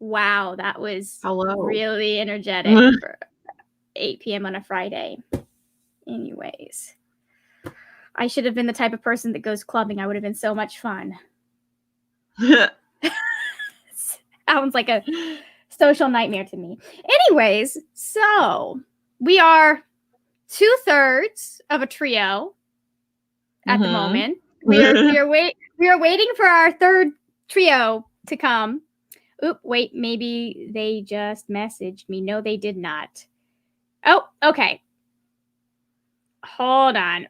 Wow, that was Hello. really energetic for 8 p.m. on a Friday. Anyways, I should have been the type of person that goes clubbing. I would have been so much fun. Sounds like a social nightmare to me. Anyways, so we are 2/3 of a trio at the moment. We are waiting for our third trio to come. Oop, wait, maybe they just messaged me. No, they did not. Oh, okay. Hold on.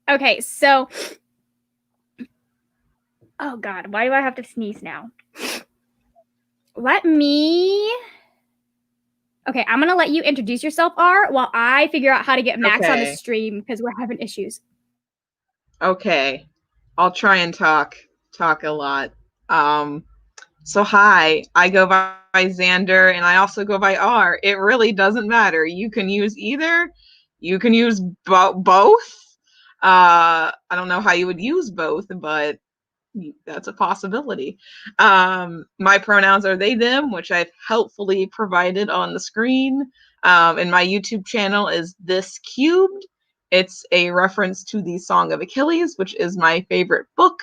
Okay, so oh God, why do I have to sneeze now? Let me. Okay, I'm gonna let you introduce yourself, R, while I figure out how to get Max on the stream because we're having issues. Okay, I'll try and talk a lot. So hi, I go by Xander, and I also go by R. It really doesn't matter. You can use either. You can use both. I don't know how you would use both, but that's a possibility. My pronouns are they, them, which I've helpfully provided on the screen. And my YouTube channel is This Cubed. It's a reference to the Song of Achilles, which is my favorite book.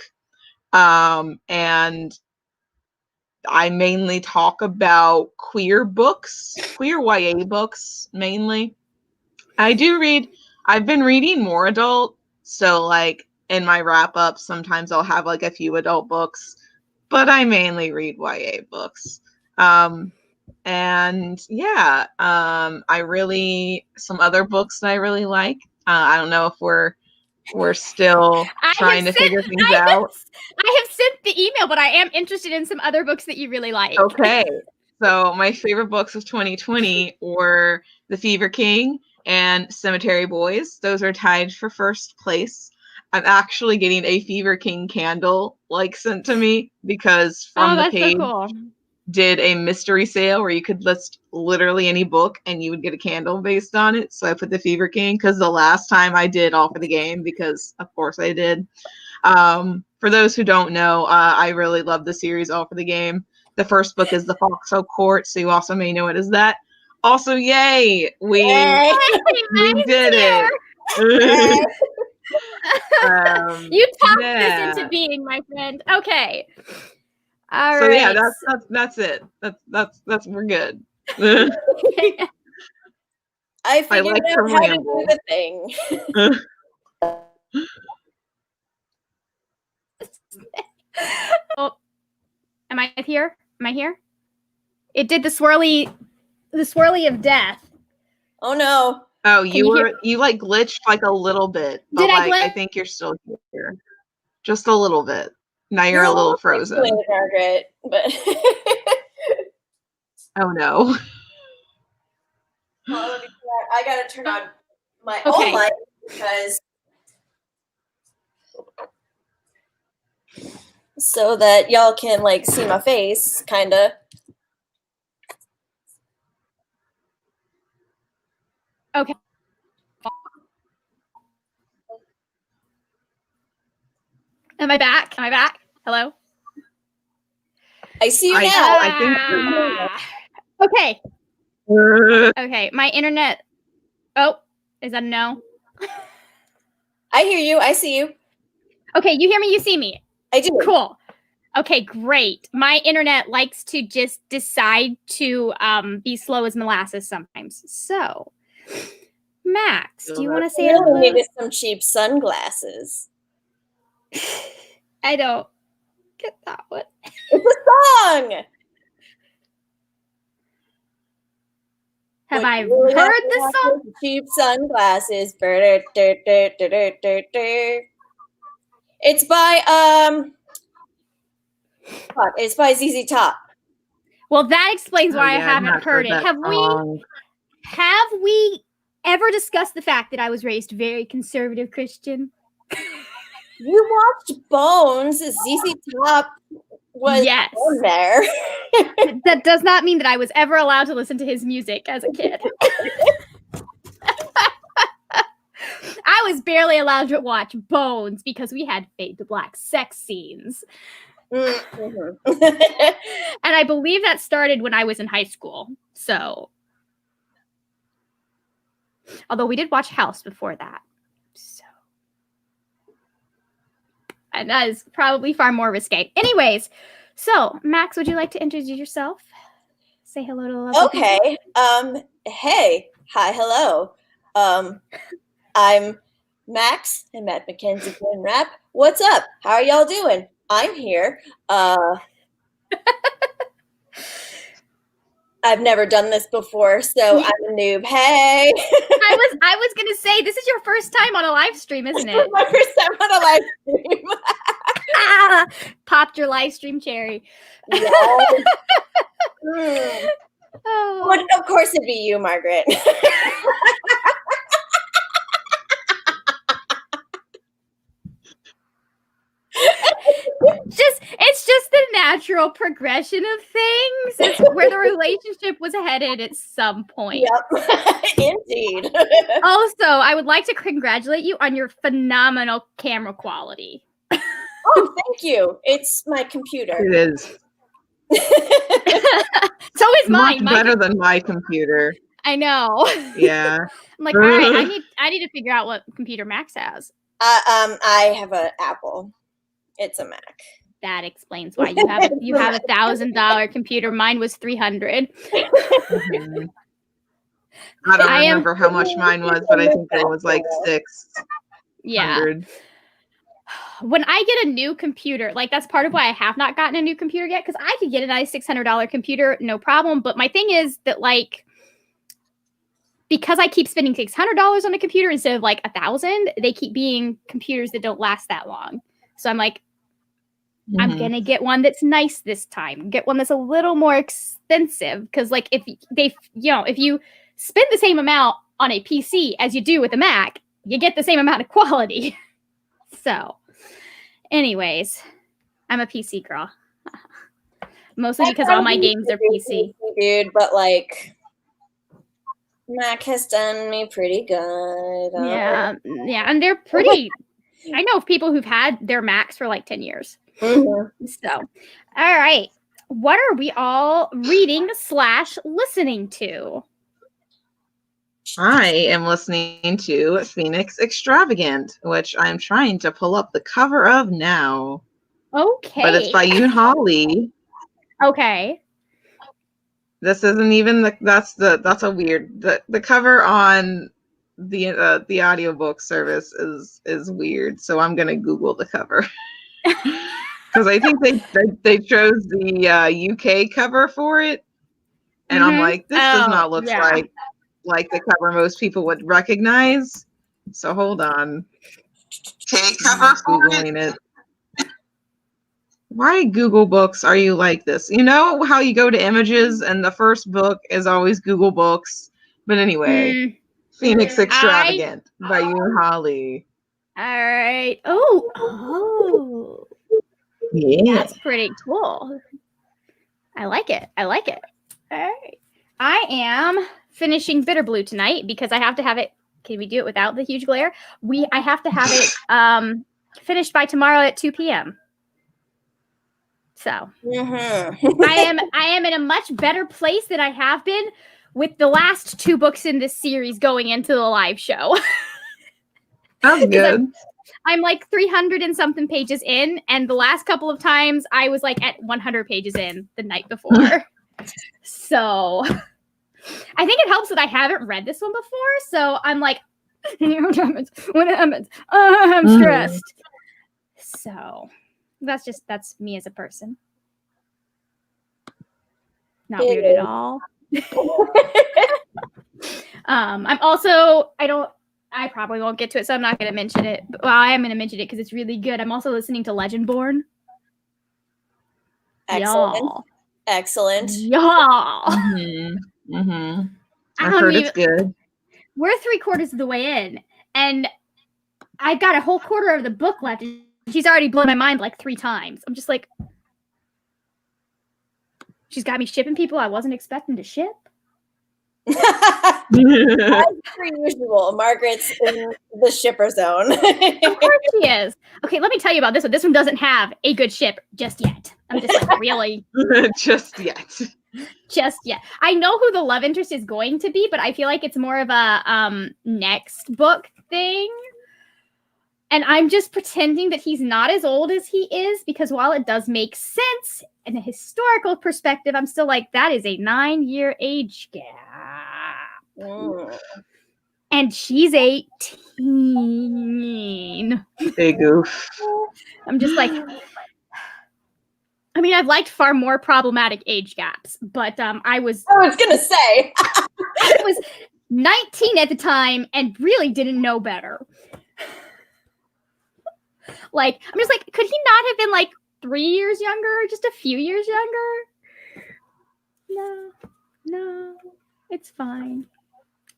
And I mainly talk about queer books, queer YA books, mainly. I've been reading more adult, so like in my wrap up, sometimes I'll have like a few adult books, but I mainly read YA books. And yeah, some other books that I really like. I don't know if we're still trying to figure things out. I have sent the email, but I am interested in some other books that you really like. Okay. So my favorite books of 2020 were The Fever King and Cemetery Boys. Those are tied for first place. I'm actually getting a Fever King candle sent to me because From the Page did a mystery sale where you could list literally any book and you would get a candle based on it. So I put The Fever King because the last time I did All for the Game, because of course I did. For those who don't know, I really love the series All for the Game. The first book is The Foxhole Court, so you also may know it as that. Also, yay! We did it! You talked this into being, my friend. Okay. All so right. Yeah, that's it. That's we're good. I figured out how to do the thing. Oh, am I here? Am I here? It did the swirly of death. Oh no! Oh, you glitched a little bit. But did I glitch? I think you're still here, just a little bit. Now you're a little frozen, Margaret. But oh no! I gotta turn on my own light because so that y'all can see my face, kinda. Okay. Am I back? Hello? I see you now. I think okay. Okay, my internet. Oh, is that a no? I hear you. I see you. Okay, you hear me, you see me. I do. Cool. Okay, great. My internet likes to just decide to be slow as molasses sometimes. So, Max, do you want to say hello? I needed some cheap sunglasses. I don't get that one. It's a song! Have I heard the song? Cheap sunglasses. It's by it's by ZZ Top. Well, that explains why I haven't heard it. Have we ever discussed the fact that I was raised very conservative Christian? You watched Bones. ZZ Top was on there. That does not mean that I was ever allowed to listen to his music as a kid. I was barely allowed to watch Bones because we had fade to black sex scenes. Mhm. And I believe that started when I was in high school. So, although we did watch House before that. So, and that is probably far more risque. Anyways, so Max, would you like to introduce yourself? Say hello to the lovely people. Okay. Hey. Hi. Hello. I'm Max and Matt McKenzie Glen Rap. What's up? How are y'all doing? I'm here. I've never done this before, so I'm a noob. Hey. I was gonna say this is your first time on a live stream, isn't it? My first time on a live stream. Popped your live stream cherry. Yes. Oh. Well, of course it'd be you, Margaret. It's just the natural progression of things. It's where the relationship was headed at some point. Yep. Indeed. Also, I would like to congratulate you on your phenomenal camera quality. Oh, thank you. It's my computer. It is So is mine. much better than my computer. I know. Yeah. I'm like, all right, I need to figure out what computer Max has. I have an Apple. It's a Mac. That explains why you have a $1,000 computer. Mine was $300. Mm-hmm. I don't remember how much mine was, but I think it was like $600. Yeah. When I get a new computer, like that's part of why I have not gotten a new computer yet, because I could get a nice $600 computer, no problem. But my thing is that like, because I keep spending $600 on a computer instead of like $1,000, they keep being computers that don't last that long. So I'm like, I'm gonna get one that's nice this time. Get one that's a little more expensive, because like if you spend the same amount on a PC as you do with a Mac, you get the same amount of quality. So, anyways, I'm a PC girl, mostly because all my games are PC. Dude, but like Mac has done me pretty good. Yeah, and they're pretty. I know of people who've had their Macs for like 10 years. Mm-hmm. So, all right. What are we all reading / listening to? I am listening to Phoenix Extravagant, which I'm trying to pull up the cover of now. Okay. But it's by Yoon Holly. Okay. This isn't even that's a weird the cover on the audiobook service is weird, so I'm gonna Google the cover. Because I think they chose the UK cover for it, and I'm like, this does not look like the cover most people would recognize. So hold on. Okay, cover Googling it. Why Google Books are you like this? You know how you go to images and the first book is always Google Books? But anyway, Phoenix Extravagant by Yoon Holly. All right. Oh. Yeah. That's pretty cool. I like it. All right. I am finishing Bitter Blue tonight because I have to have it. Can we do it without the huge glare? I have to have it finished by tomorrow at 2 p.m. So I am in a much better place than I have been with the last 2 books in this series going into the live show. That's good. I'm like 300 and something pages in, and the last couple of times I was like at 100 pages in the night before. So I think it helps that I haven't read this one before, so I'm like, what happens? I'm stressed. So that's me as a person. Not weird at all. I'm also, I probably won't get to it, so I'm not going to mention it. Well, I am going to mention it because it's really good. I'm also listening to Legendborn. Excellent. Y'all. I heard it's good. We're 3/4 of the way in, and I've got a whole quarter of the book left, and she's already blown my mind like 3 times. I'm just like, she's got me shipping people I wasn't expecting to ship. As per usual, Margaret's in the shipper zone. Of course she is. Okay, let me tell you about this one. This one doesn't have a good ship just yet. I'm just like, really? Just yet. Just yet. I know who the love interest is going to be, but I feel like it's more of a next book thing. And I'm just pretending that he's not as old as he is, because while it does make sense in a historical perspective, I'm still like, that is a 9-year age gap. And she's 18. Big oof. I'm just like, I mean, I've liked far more problematic age gaps, but I was gonna say I was 19 at the time and really didn't know better. Like, I'm just like, could he not have been like 3 years younger, just a few years younger? No, it's fine.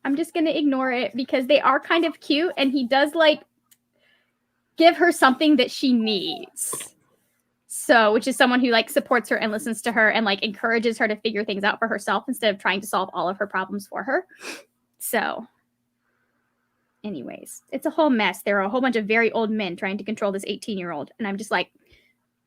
I'm just gonna ignore it because they are kind of cute, and he does like give her something that she needs. So, which is someone who like supports her and listens to her and like encourages her to figure things out for herself instead of trying to solve all of her problems for her. So, anyways, it's a whole mess. There are a whole bunch of very old men trying to control this 18-year-old, and I'm just like,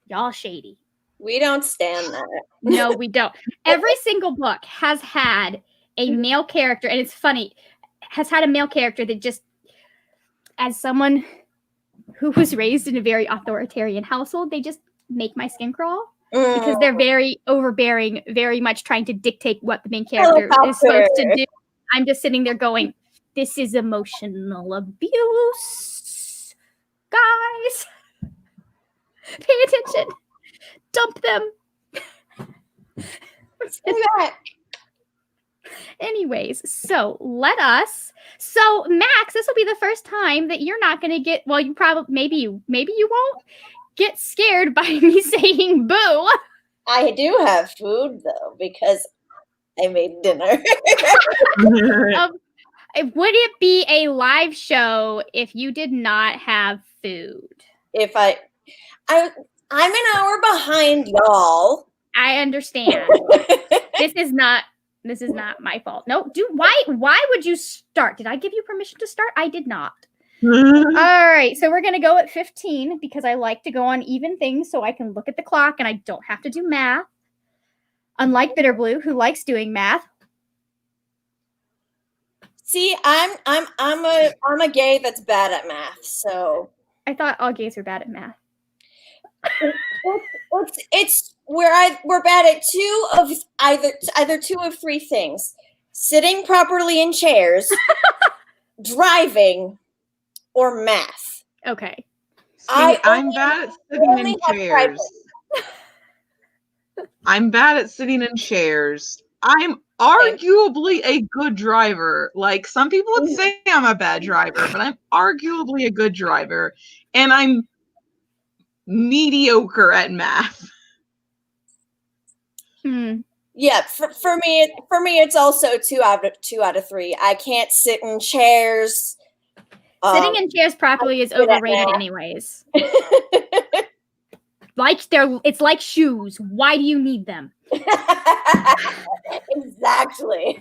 y'all shady. we don't stand that. No, we don't. Every single book has had a male character, and it's funny, has had a male character that just, as someone who was raised in a very authoritarian household, they just make my skin crawl because they're very overbearing, very much trying to dictate what the main character is supposed to do. I'm just sitting there going, this is emotional abuse. Guys, pay attention. Dump them. Anyways, so Max, this will be the first time that you're not going to get, well, you probably, maybe you won't get scared by me saying boo. I do have food though, because I made dinner. Would it be a live show if you did not have food? If I'm an hour behind y'all. I understand. This is not my fault. No, why would you start? Did I give you permission to start? I did not. All right, so we're going to go at 15 because I like to go on even things so I can look at the clock and I don't have to do math. Unlike Bitterblue, who likes doing math. See, I'm a gay that's bad at math, so I thought all gays were bad at math. We're bad at either two of three things: sitting properly in chairs, driving, or math. Okay. I'm bad at sitting in chairs. I'm bad at sitting in chairs. I'm arguably a good driver. Like, some people would say I'm a bad driver, but I'm arguably a good driver. And I'm mediocre at math. Yeah, for me, it's also 2 out of 3. I can't sit in chairs. Sitting in chairs properly is overrated anyways. It's like shoes. Why do you need them? Exactly.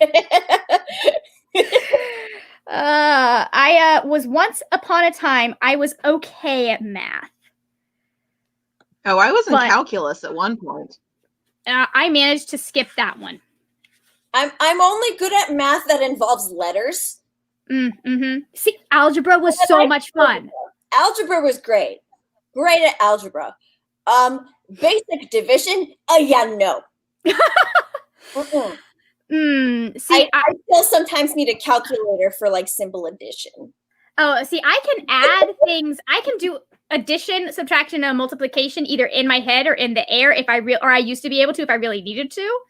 I was once upon a time, I was okay at math. Oh, I was in calculus at one point. I managed to skip that one. I'm only good at math that involves letters. See, algebra was so much fun. Algebra was great. Great at algebra. Basic division? No. See, I still sometimes need a calculator for like simple addition. Oh, see, I can add things. I can do addition, subtraction, and multiplication either in my head or in the air if I used to be able to if I really needed to.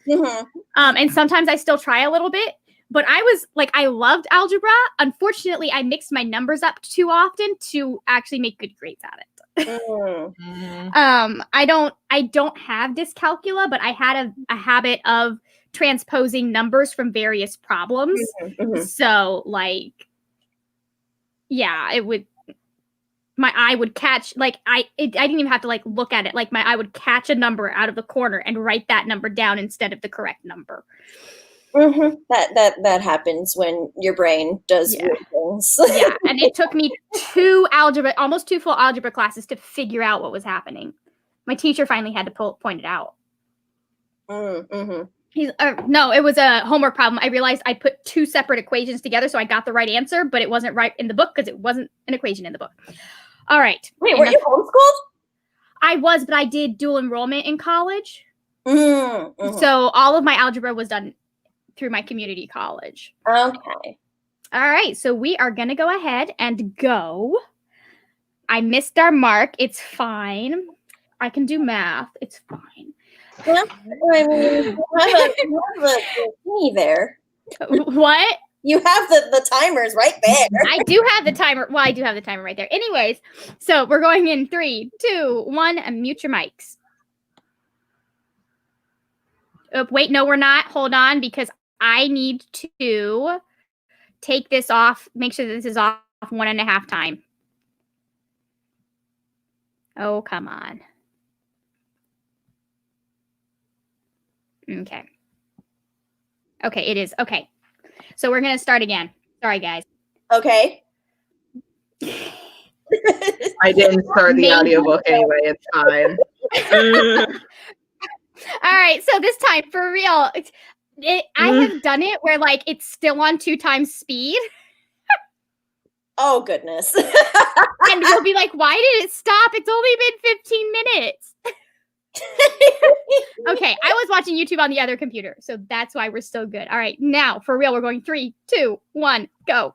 And sometimes I still try a little bit. But I loved algebra. Unfortunately, I mixed my numbers up too often to actually make good grades at it. I don't have dyscalculia, but I had a habit of transposing numbers from various problems. So my eye would catch, I didn't even have to look at it. My eye would catch a number out of the corner and write that number down instead of the correct number. That happens when your brain does weird things. Yeah, and it took me almost two full algebra classes to figure out what was happening. My teacher finally had to point it out. Mm-hmm. No, it was a homework problem. I realized I put two separate equations together, so I got the right answer, but it wasn't right in the book because it wasn't an equation in the book. All right. Wait, were you homeschooled? I was, but I did dual enrollment in college. Mm-hmm. So all of my algebra was done through my community college. Okay. All right, so we are going to go ahead and go. I missed our mark. It's fine. I can do math. It's fine. Well, I mean, you have the thingy there. What? You have the timers right there. I do have the timer. Well, I do have the timer right there. Anyways, so we're going in 3, 2, 1, and mute your mics. Oh, wait, no, we're not. Hold on, because I need to take this off. Make sure that this is off 1.5 times. Oh, come on. Okay. Okay, it is. Okay. So we're going to start again. Sorry, guys. Okay. I didn't start the audiobook anyway. It's fine. All right. So this time, for real, I have done it where, like, it's still on 2 times speed. Oh, goodness. And we'll be like, why did it stop? It's only been 15 minutes. Okay, I was watching YouTube on the other computer, so that's why we're still good. All right, now, for real, we're going 3, 2, 1, go.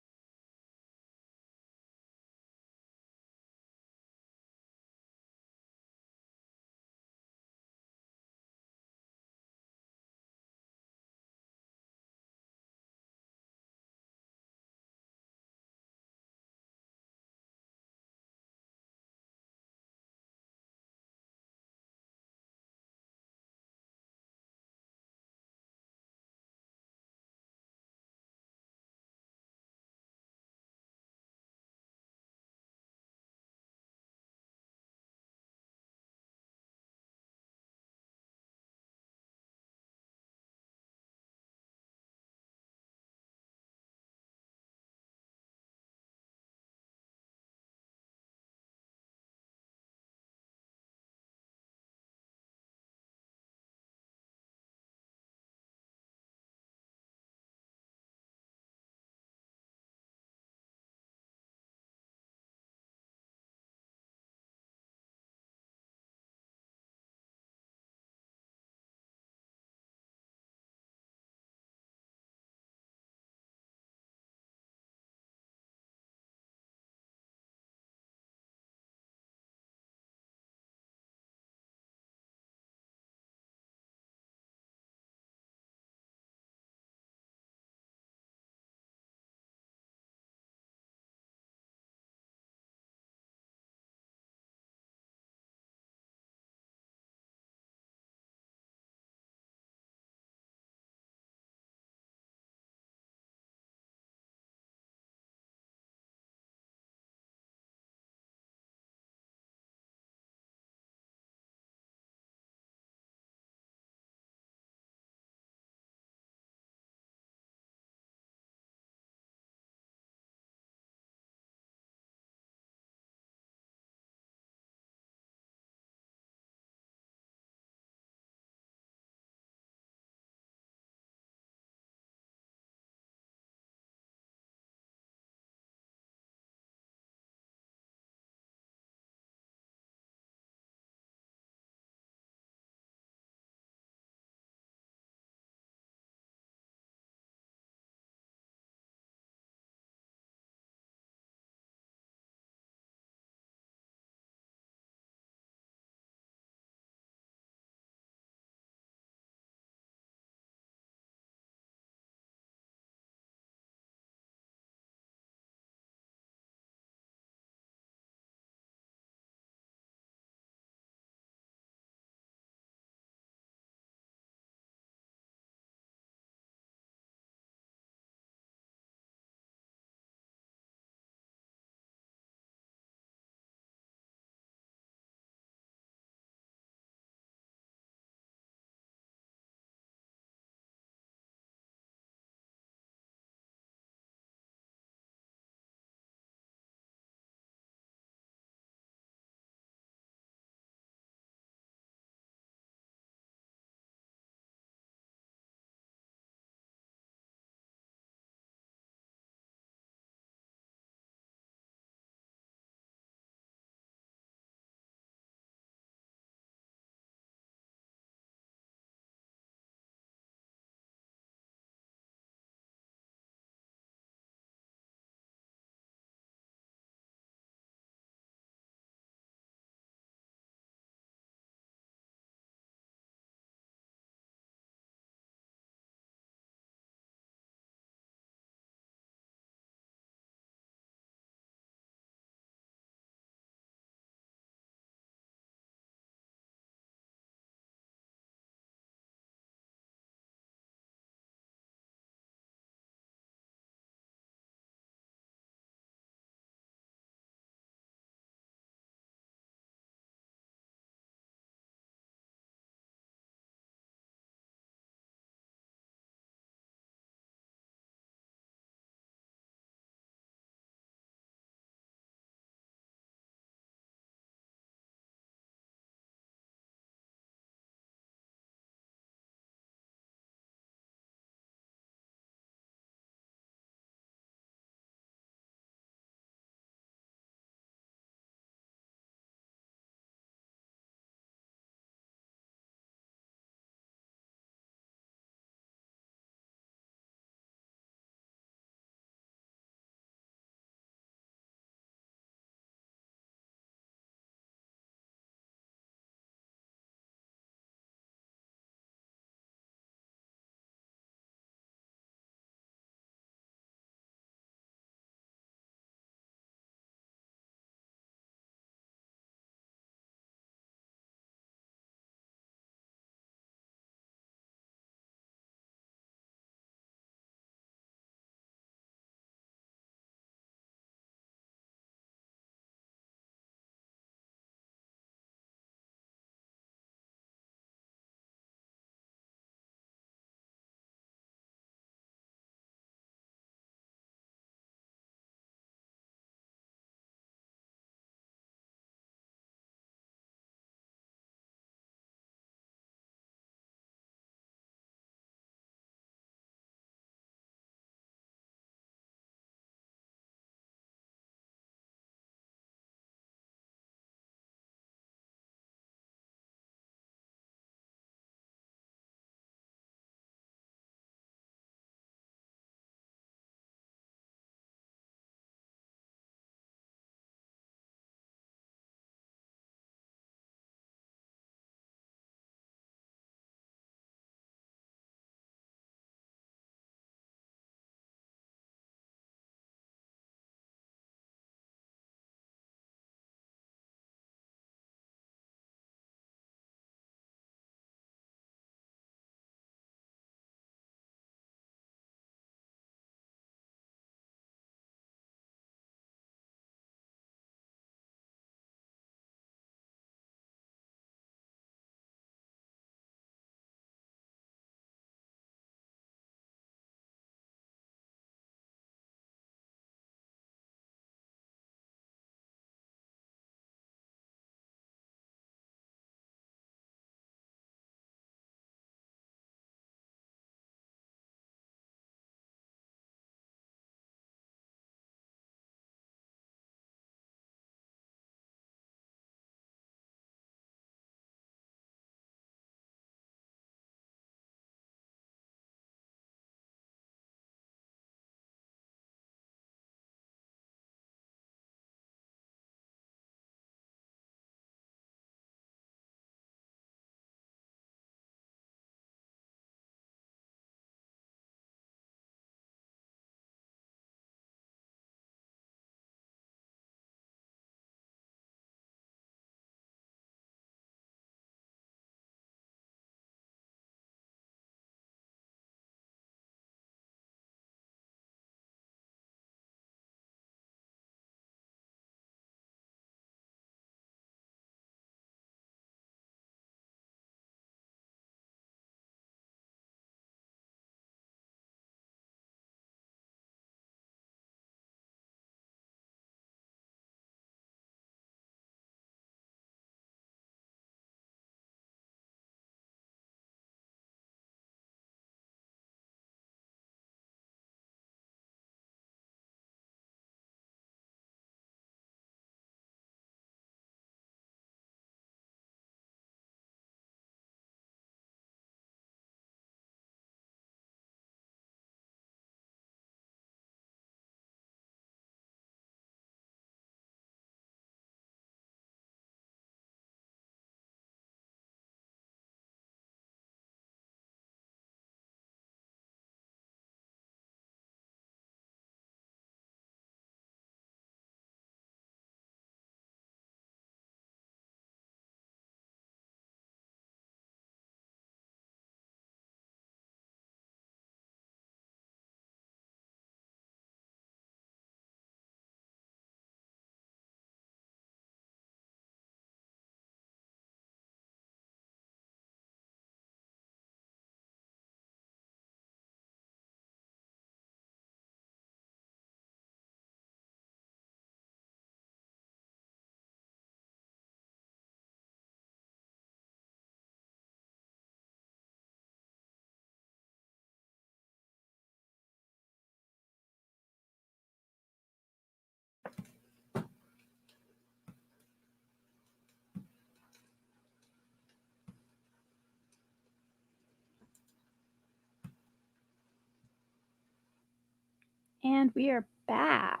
And we are back.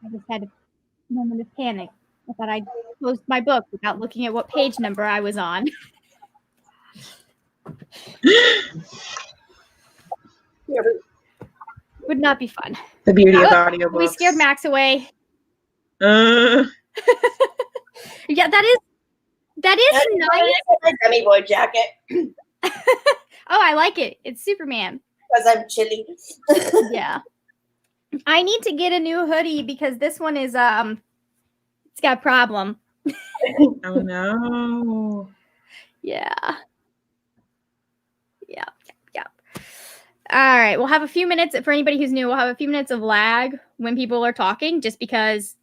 I just had a moment of panic. I thought I'd closed my book without looking at what page number I was on. Would not be fun. The beauty of audiobooks. We scared Max away. Uh, Yeah, that is nice. My Demi Boy jacket Oh, I like it. It's Superman. because I'm chilly. Yeah. I need to get a new hoodie because this one is it's got a problem. oh no. Yeah. All right, we'll have a few minutes for anybody who's new. We'll have a few minutes of lag when people are talking, just because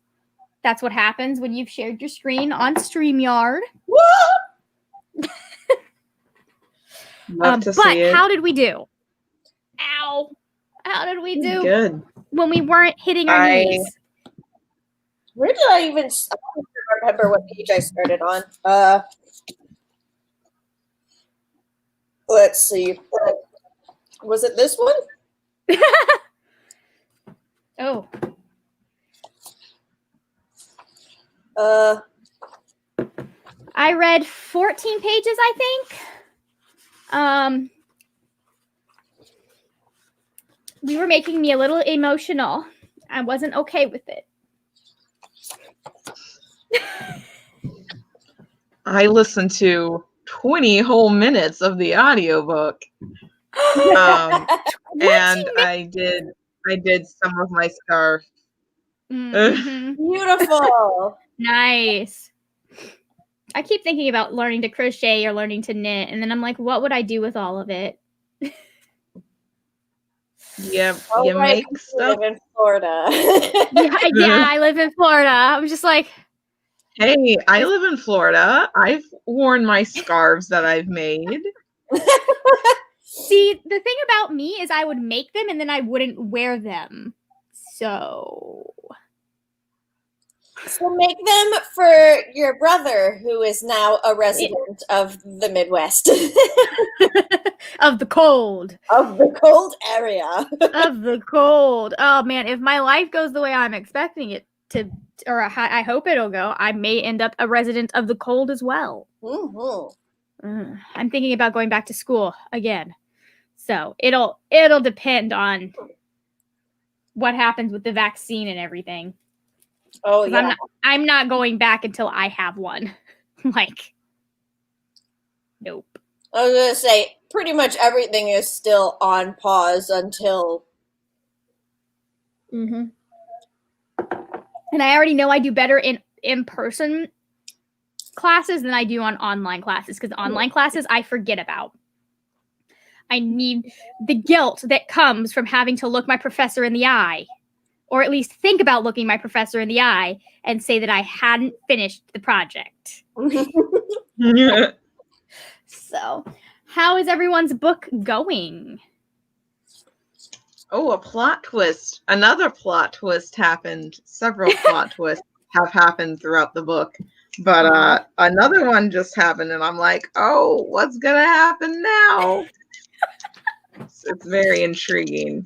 that's what happens when you've shared your screen on StreamYard. Love to But see it. how did we do? Ow! How did we do Good. when we weren't hitting our knees? Where did I even? I don't remember what page I started on. Let's see. Was it this one? Oh. I read 14 pages, I think. We were making me a little emotional. I wasn't okay with it. I listened to 20 whole minutes of the audiobook. And I did some of my scarf. Mm-hmm. Beautiful. Nice. I keep thinking about learning to crochet or learning to knit, and then I'm like, what would I do with all of it? Yeah, Oh, you right, make you stuff. live in Florida. Yeah, I live in Florida. I'm just like, Hey, I live in Florida. I've worn my scarves that I've made. see, the thing about me is I would make them and then I wouldn't wear them. So make them for your brother, who is now a resident of the Midwest. of the cold. Of the cold area. Of the cold. Oh man, if my life goes the way I'm expecting it to, or I hope it'll go, I may end up a resident of the cold as well. Mm-hmm. I'm thinking about going back to school again. So it'll depend on what happens with the vaccine and everything. Oh yeah. I'm not going back until I have one. Like, nope. I was gonna say, pretty much everything is still on pause until. Mm-hmm. And I already know I do better in in-person classes than I do on online classes, because online classes I forget about. I need the guilt that comes from having to look my professor in the eye, or at least think about looking my professor in the eye and say that I hadn't finished the project. So, how is everyone's book going? Oh, a plot twist. Another plot twist happened. Several plot twists have happened throughout the book. But another one just happened, and I'm like, oh, what's going to happen now? It's very intriguing.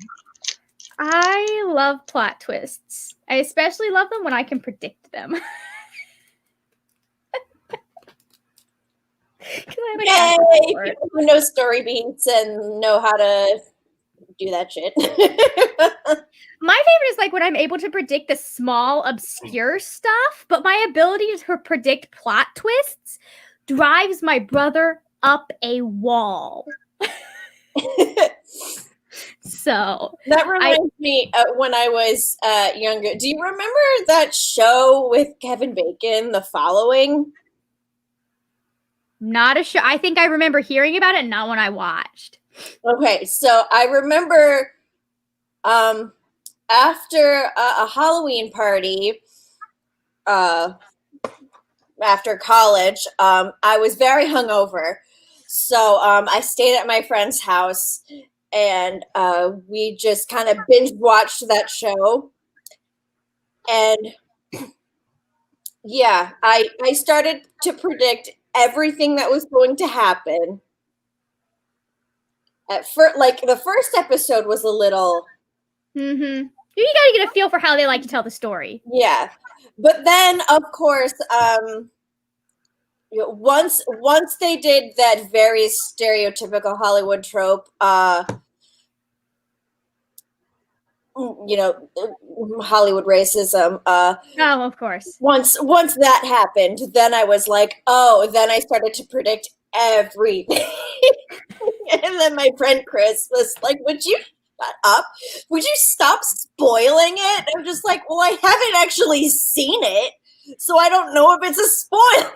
I love plot twists. I especially love them when I can predict them. Yay! People who know story beats and know how to do that shit. My favorite is like when I'm able to predict the small, obscure stuff, but my ability to predict plot twists drives my brother up a wall. So that reminds me of when I was younger. Do you remember that show with Kevin Bacon, The Following? Not a show. I think I remember hearing about it, not when I watched. Okay, so I remember after a Halloween party after college, I was very hungover. So I stayed at my friend's house, and we just kind of binge watched that show. And yeah, I started to predict everything that was going to happen. at first, like the first episode was a little. Mm-hmm. You gotta get a feel for how they like to tell the story. Yeah, but then of course, once they did that very stereotypical Hollywood trope, Hollywood racism. Oh, of course. Once that happened, then I was like, oh, then I started to predict everything. And then my friend Chris was like, would you shut up? Would you stop spoiling it? I'm just like, well, I haven't actually seen it, so I don't know if it's a spoiler.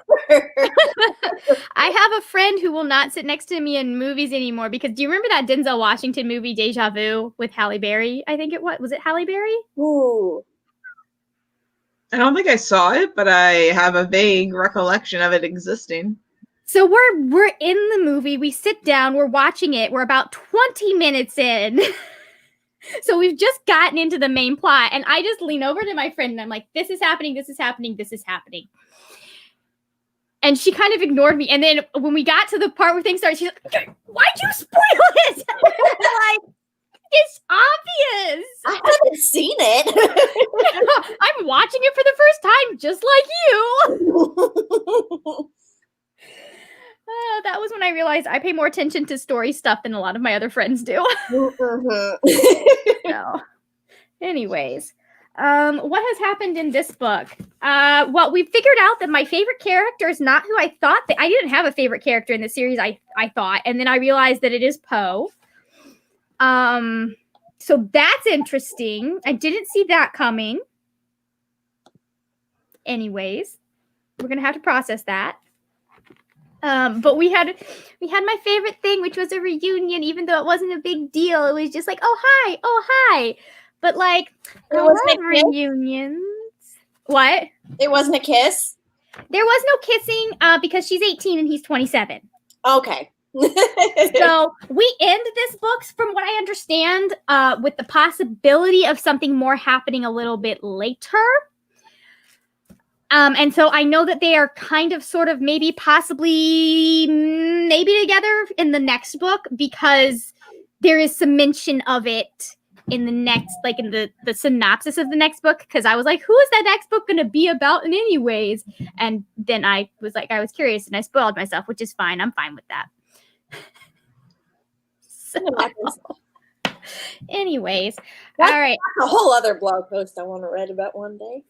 I have a friend who will not sit next to me in movies anymore because do you remember that Denzel Washington movie, Deja Vu, with Halle Berry? I think it was it Halle Berry? Ooh. I don't think I saw it, but I have a vague recollection of it existing. So we're in the movie, we sit down, we're watching it, we're about 20 minutes in. So we've just gotten into the main plot, and I just lean over to my friend and I'm like, this is happening, this is happening, this is happening. And she kind of ignored me. And then when we got to the part where things started, she's like, why'd you spoil it? I'm like, it's obvious. I haven't seen it. I'm watching it for the first time, just like you. That was when I realized I pay more attention to story stuff than a lot of my other friends do. So, anyways, what has happened in this book? Well, we figured out that my favorite character is not who I thought. I didn't have a favorite character in the series, I thought. And then I realized that it is Poe. So that's interesting. I didn't see that coming. Anyways, we're going to have to process that. But we had my favorite thing, which was a reunion, even though it wasn't a big deal. It was just like, oh, hi. But like, I love reunions. What? It wasn't a kiss? There was no kissing because she's 18 and he's 27. Okay. So we end this book, from what I understand, with the possibility of something more happening a little bit later. And so I know that they are kind of sort of maybe possibly together in the next book because there is some mention of it in the next, like in the synopsis of the next book. Because I was like, who is that next book going to be about in anyways? And then I was curious and I spoiled myself, which is fine. I'm fine with that. So, anyways, all right. That's a whole other blog post I want to read about one day.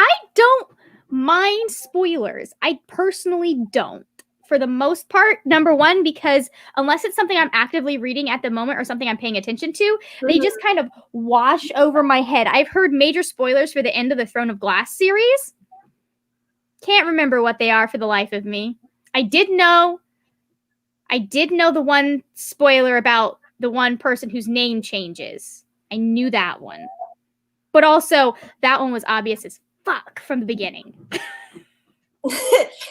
I don't mind spoilers. I personally don't. For the most part, number one, because unless it's something I'm actively reading at the moment or something I'm paying attention to, they just kind of wash over my head. I've heard major spoilers for the end of the Throne of Glass series. Can't remember what they are for the life of me. I did know the one spoiler about the one person whose name changes. I knew that one. But also, that one was obvious as fuck from the beginning.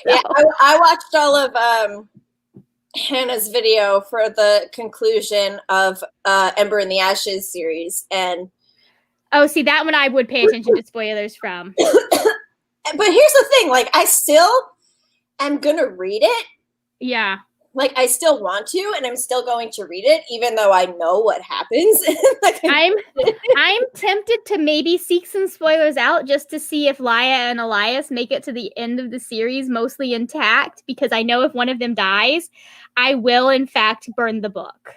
Yeah, I watched all of Hannah's video for the conclusion of Ember in the Ashes series. And oh, see, that one I would pay attention to spoilers from. But here's the thing, like, I still am going to read it. Yeah. Like, I still want to, and I'm still going to read it, even though I know what happens. Like, I'm tempted to maybe seek some spoilers out just to see if Laia and Elias make it to the end of the series mostly intact, because I know if one of them dies, I will, in fact, burn the book.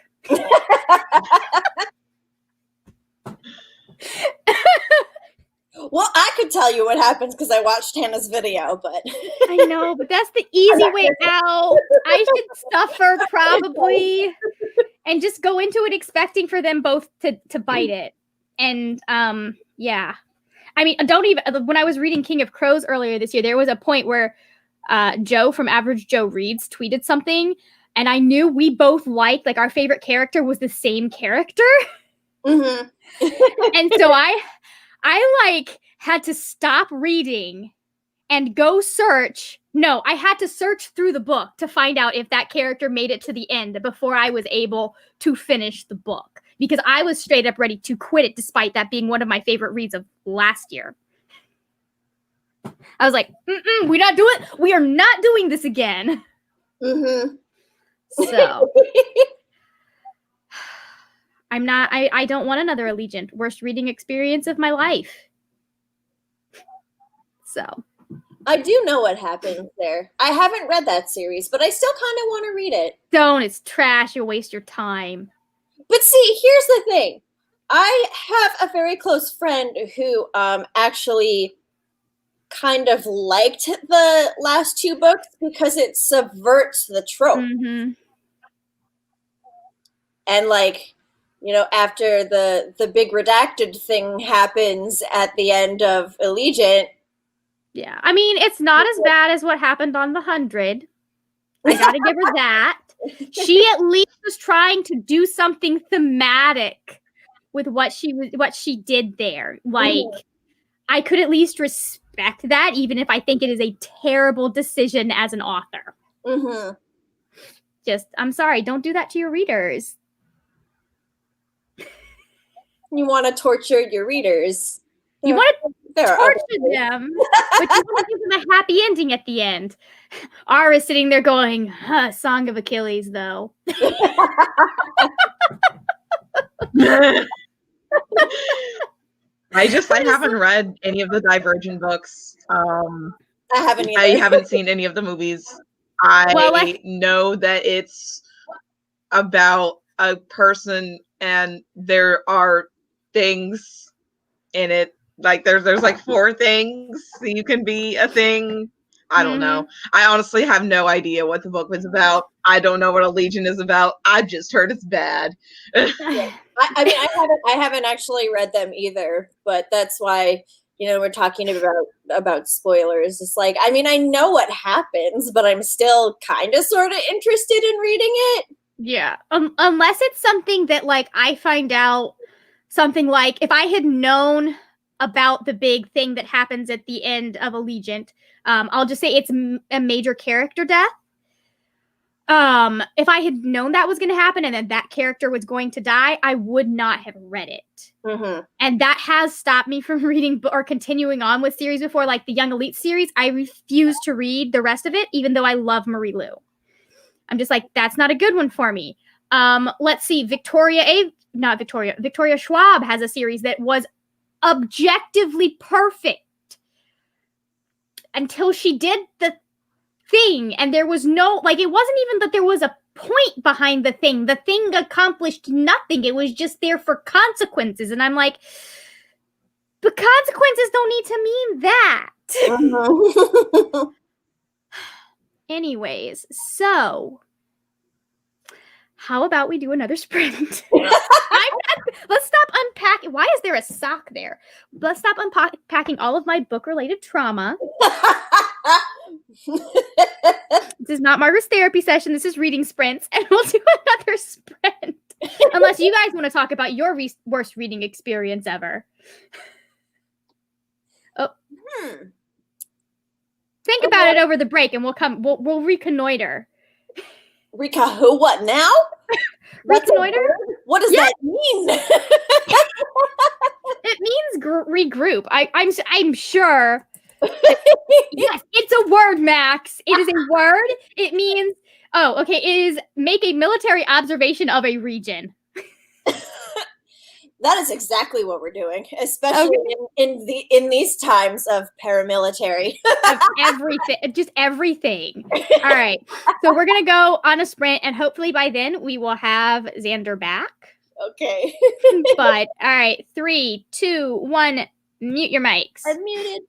Well, I could tell you what happens because I watched Hannah's video, but I know, but that's the easy way out. I should suffer probably and just go into it expecting for them both to bite it. And yeah. I mean, when I was reading King of Crows earlier this year, there was a point where Joe from Average Joe Reads tweeted something, and I knew we both liked, like, our favorite character was the same character. Mm-hmm. And so I like had to stop reading and go search. No, I had to search through the book to find out if that character made it to the end before I was able to finish the book, because I was straight up ready to quit it despite that being one of my favorite reads of last year. I was like, we are not doing this again. Mm-hmm. So I don't want another Allegiant. Worst reading experience of my life. So I do know what happens there. I haven't read that series, but I still kind of want to read it. don't. It's trash. You'll waste your time. But see, here's the thing. I have a very close friend who actually kind of liked the last two books because it subverts the trope. Mm-hmm. And like, you know, after the big redacted thing happens at the end of Allegiant. Yeah. I mean, it's not as bad as what happened on the 100. I gotta give her that. She at least was trying to do something thematic with what she did there. Like, I could at least respect that, even if I think it is a terrible decision as an author. Mm-hmm. Just, I'm sorry, don't do that to your readers. You want to torture your readers. You want to torture them, but you want to give them a happy ending at the end. R is sitting there going, huh, Song of Achilles, though. I haven't read any of the Divergent books. I haven't either. I haven't seen any of the movies. I know that it's about a person and there are things in it. Like there's like 4 things. So you can be a thing. I don't know. I honestly have no idea what the book was about. I don't know what Allegiant is about. I just heard it's bad. I mean, I haven't actually read them either, but that's why, you know, we're talking about spoilers. It's like, I mean, I know what happens, but I'm still kind of sort of interested in reading it. Yeah. Unless it's something that, like, I find out something like, if I had known about the big thing that happens at the end of Allegiant, I'll just say it's a major character death. If I had known that was going to happen and then that character was going to die, I would not have read it. Mm-hmm. And that has stopped me from reading or continuing on with series before, like the Young Elite series. I refuse to read the rest of it, even though I love Marie Lu. I'm just like, that's not a good one for me. Let's see, Victoria Schwab has a series that was objectively perfect until she did the thing, and there was no, like, it wasn't even that there was a point behind the thing. The thing accomplished nothing. It was just there for consequences. And I'm like, but consequences don't need to mean that. Mm-hmm. Anyways, so how about we do another sprint? Let's stop unpacking. Why is there a sock there? Let's stop unpacking all of my book-related trauma. This is not Margaret's therapy session. This is reading sprints, and we'll do another sprint. Unless you guys want to talk about your worst reading experience ever. Oh, think about it over the break, and we'll reconnoiter. Who? What now? Reconnoiter? What does that mean? It means regroup. I'm sure. Yes, it's a word, Max. It is a word. It means, it is make a military observation of a region. That is exactly what we're doing, especially in these times of paramilitary. Of everything, just everything. All right, so we're gonna go on a sprint, and hopefully by then we will have Xander back. Okay. But all right, 3, 2, 1, mute your mics. I'm muted.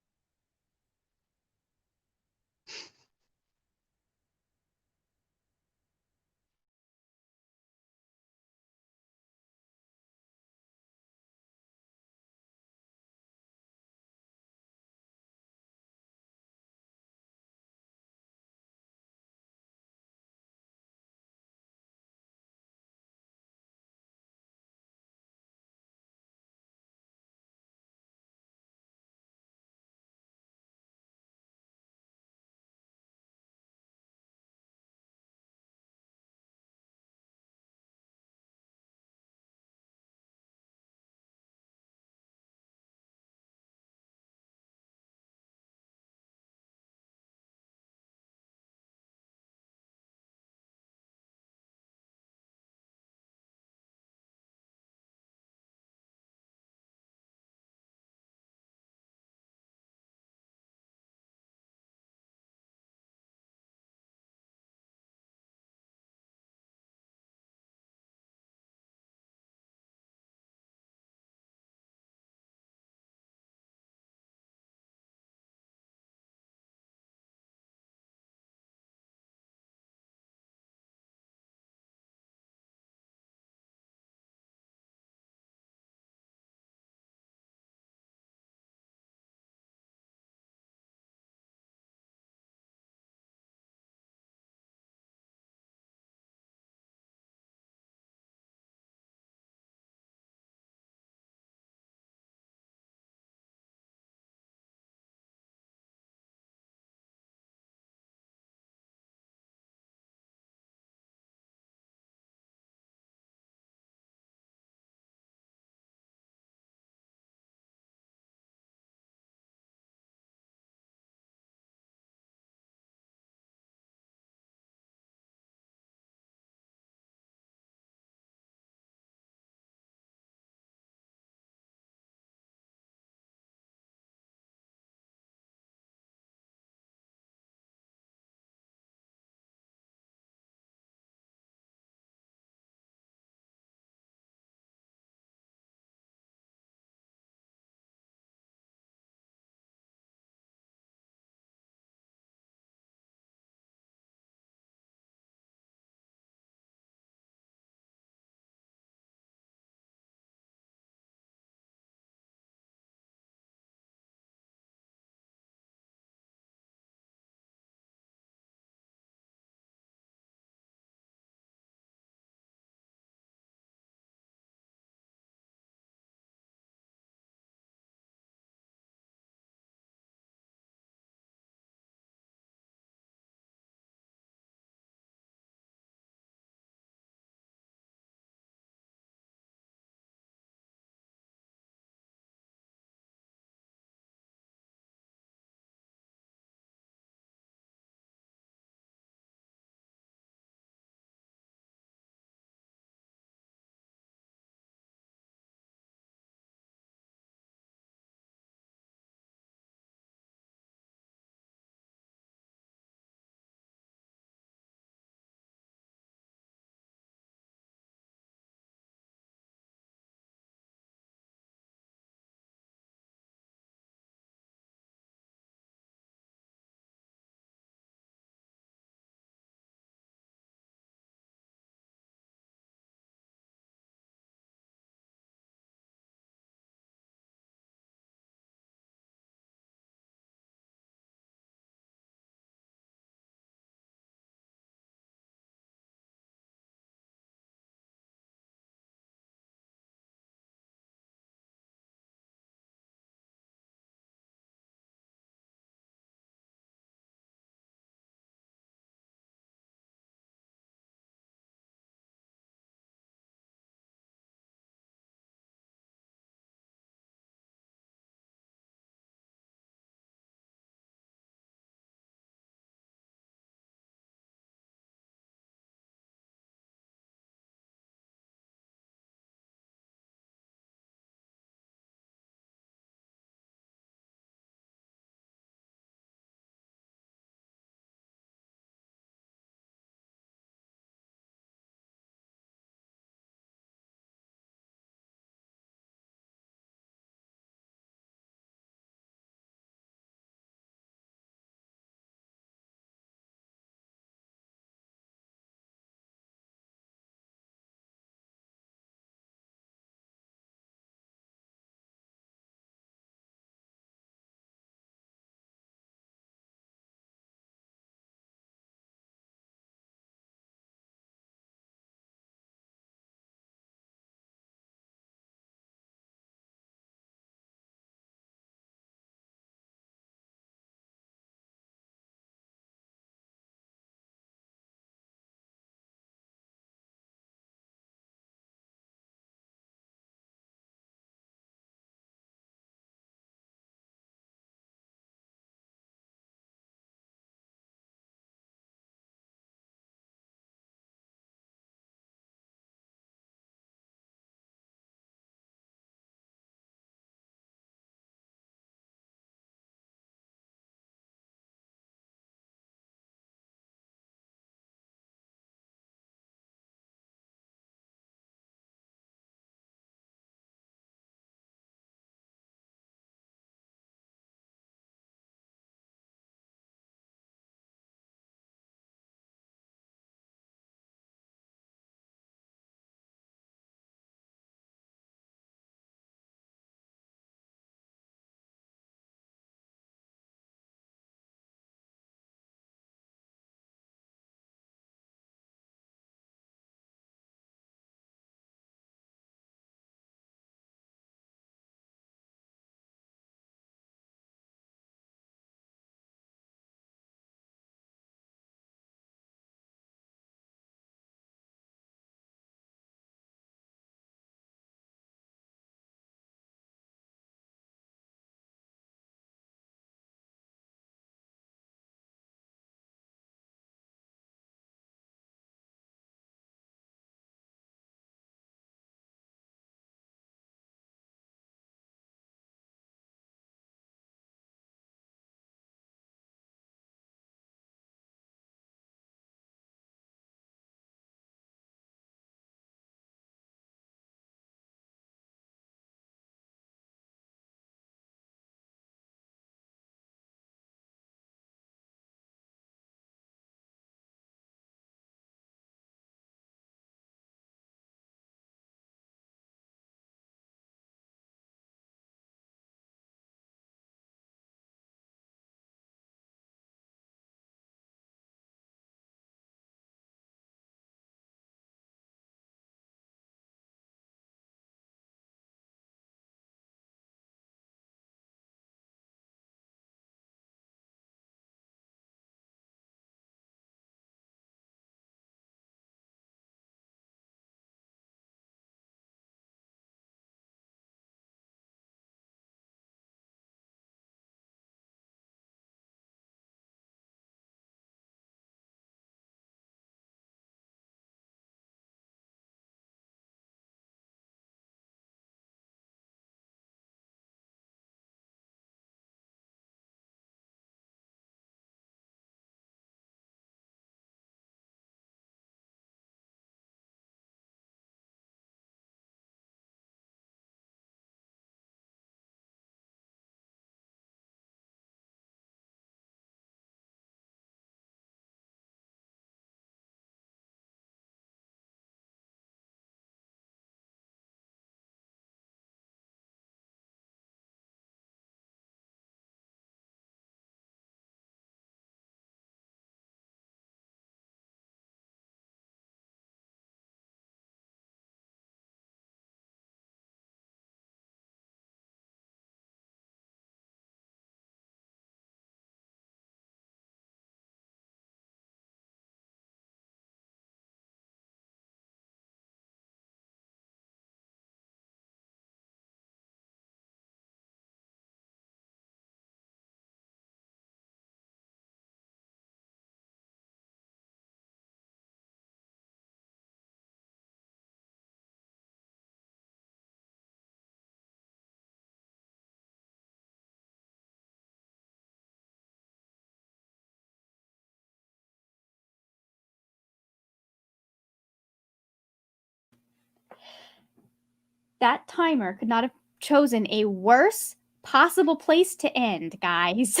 That timer could not have chosen a worse possible place to end, guys.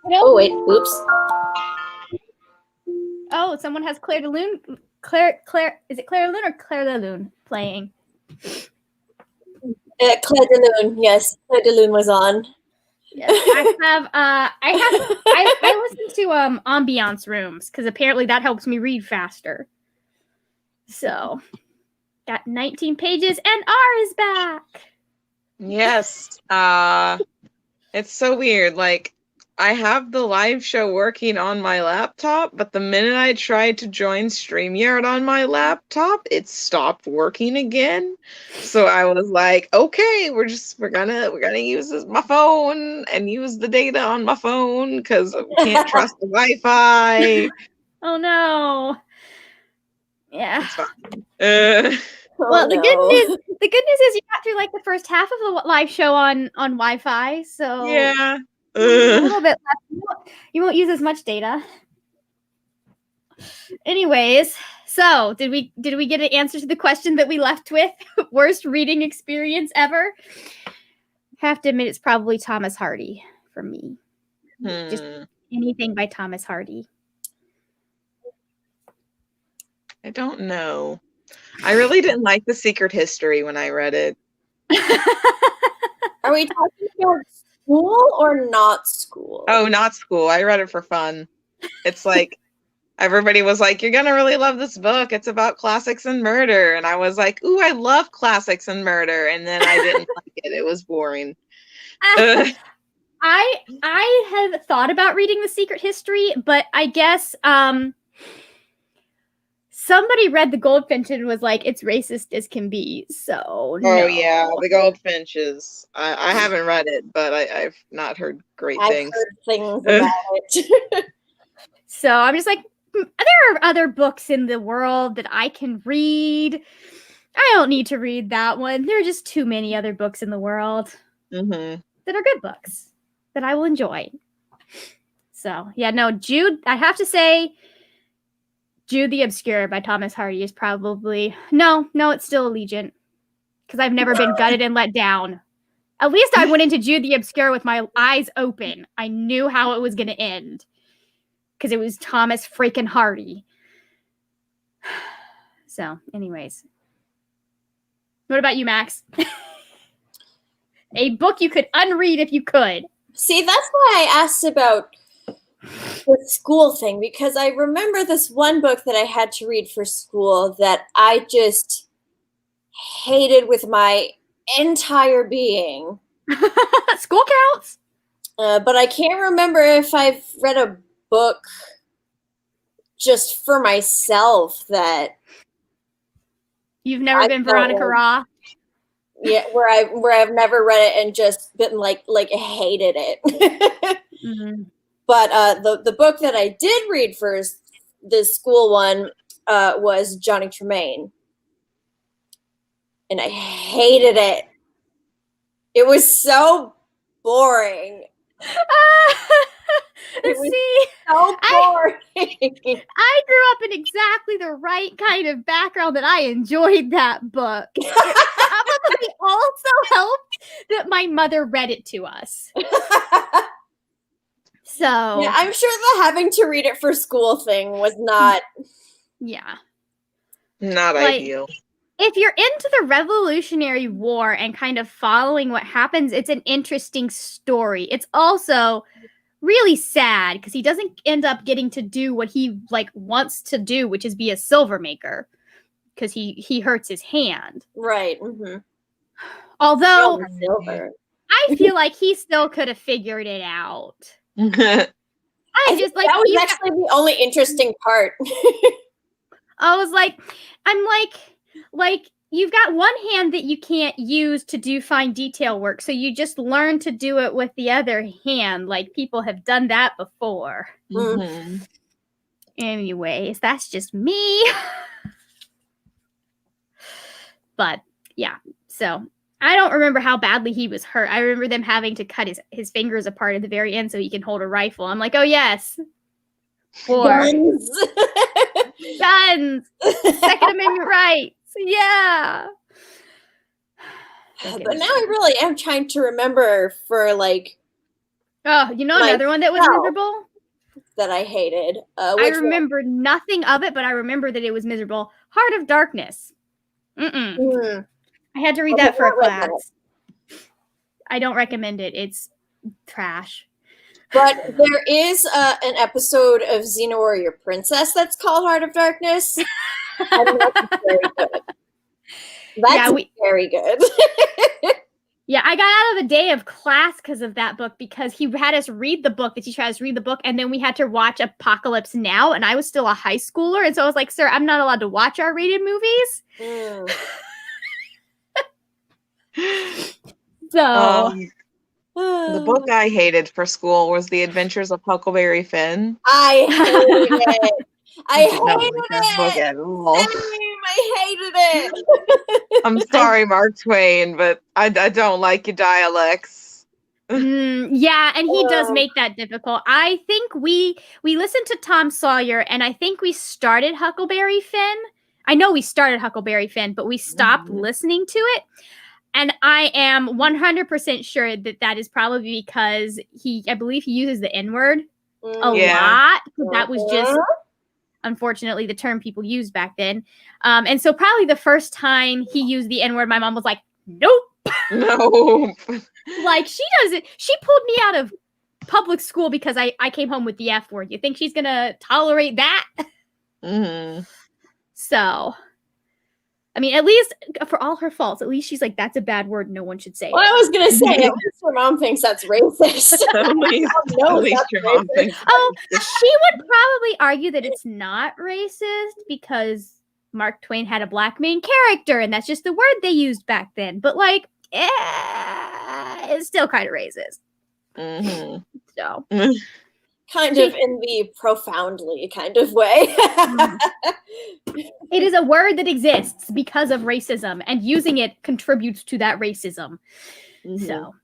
Oh, wait. Oops. Oh, someone has Claire de Lune. Claire, is it Claire de Lune or Claire de Lune playing? Claire de Lune. Yes, Claire de Lune was on. Yes, I listen to ambiance rooms because apparently that helps me read faster. So, got 19 pages and R is back. Yes. It's so weird. Like, I have the live show working on my laptop, but the minute I tried to join StreamYard on my laptop, it stopped working again. So I was like, okay, we're gonna use my phone and use the data on my phone because we can't trust the Wi-Fi. Oh no. Yeah. It's fine. Well, the good news is you got through like the first half of the live show on Wi-Fi, so yeah. a little bit left. You won't use as much data. Anyways, so did we get an answer to the question that we left with? Worst reading experience ever? Have to admit, it's probably Thomas Hardy for me. Just anything by Thomas Hardy. I don't know. I really didn't like The Secret History when I read it. Are we talking about school or not school? Oh, not school. I read it for fun. It's like everybody was like, "You're gonna really love this book. It's about classics and murder." And I was like, "Ooh, I love classics and murder." And then I didn't like it. It was boring. I have thought about reading The Secret History, but I guess somebody read The Goldfinch and was like, it's racist as can be, so no. Oh, yeah, The Goldfinches. I haven't read it, but I've not heard great things. I've heard things about it. So I'm just like, there are other books in the world that I can read. I don't need to read that one. There are just too many other books in the world that are good books that I will enjoy. So, yeah, no, Jude, I have to say, Jude the Obscure by Thomas Hardy is probably... No, it's still Allegiant. Because I've never been gutted and let down. At least I went into Jude the Obscure with my eyes open. I knew how it was going to end. Because it was Thomas freaking Hardy. So, anyways. What about you, Max? A book you could unread if you could. See, that's why I asked about the school thing, because I remember this one book that I had to read for school that I just hated with my entire being. School counts. But I can't remember if I've read a book just for myself that you've never been Veronica Raw. Yeah, where I've never read it and just been like hated it. But the book that I did read for this school one was Johnny Tremaine, and I hated it. It was so boring. It was so boring. I grew up in exactly the right kind of background that I enjoyed that book. It probably also helped that my mother read it to us. So yeah, I'm sure the having to read it for school thing was not. Yeah. Not ideal. If you're into the Revolutionary War and kind of following what happens, it's an interesting story. It's also really sad because he doesn't end up getting to do what he wants to do, which is be a silver maker, because he hurts his hand. Right. Although silver. I feel like he still could have figured it out. I just that was actually the only interesting part. I was like, I'm like you've got one hand that you can't use to do fine detail work, so you just learn to do it with the other hand. Like, people have done that before. Anyways, that's just me. But yeah, so I don't remember how badly he was hurt. I remember them having to cut his fingers apart at the very end so he can hold a rifle. I'm like, oh yes. War. Guns. Second Amendment rights. Yeah. But now I really am trying to remember for like. Oh, you know another one that was miserable? That I hated. I remember nothing of it, but I remember that it was miserable. Heart of Darkness. I had to read that for a class. I don't recommend it. It's trash. But there is an episode of Xena Warrior Princess that's called Heart of Darkness. And that's very good. That's very good. Yeah, I got out of a day of class because of that book, because he had us read the book, the teacher had us read the book, and then we had to watch Apocalypse Now, and I was still a high schooler, and so I was like, sir, I'm not allowed to watch R-rated movies. So... the book I hated for school was The Adventures of Huckleberry Finn. I hated it. I hated it. I hated it. I'm sorry, Mark Twain, but I don't like your dialects. Yeah, and he does make that difficult. I think we listened to Tom Sawyer, and I think we started Huckleberry Finn. I know we started Huckleberry Finn, but we stopped listening to it. And I am 100% sure that is probably because I believe he uses the N-word a lot. That was just, unfortunately, the term people used back then. And so probably the first time he used the N-word, my mom was like, nope. No. Like, she doesn't. She pulled me out of public school because I came home with the F word. You think she's going to tolerate that? So... I mean, at least for all her faults, at least she's like, that's a bad word. No one should say it. Well, I was going to say, at least your mom thinks that's racist. At least your mom thinks. Oh, she would probably argue that it's not racist because Mark Twain had a black main character, and that's just the word they used back then. But, like, it's still kind of racist. So... Kind of in the profoundly kind of way. It is a word that exists because of racism, and using it contributes to that racism. So,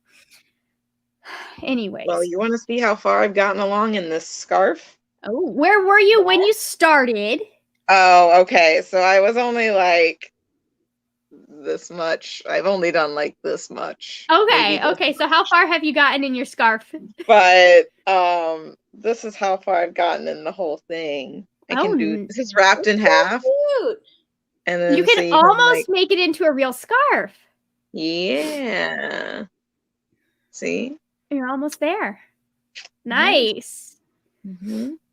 anyways. Well, you want to see how far I've gotten along in this scarf? Oh, where were you when you started? Oh, okay. So I was only like this much. I've only done like this much. Okay. So how far have you gotten in your scarf? But this is how far I've gotten in the whole thing. I can do this is wrapped in half. Cute. And then you can almost make it into a real scarf. Yeah. See? You're almost there. Nice.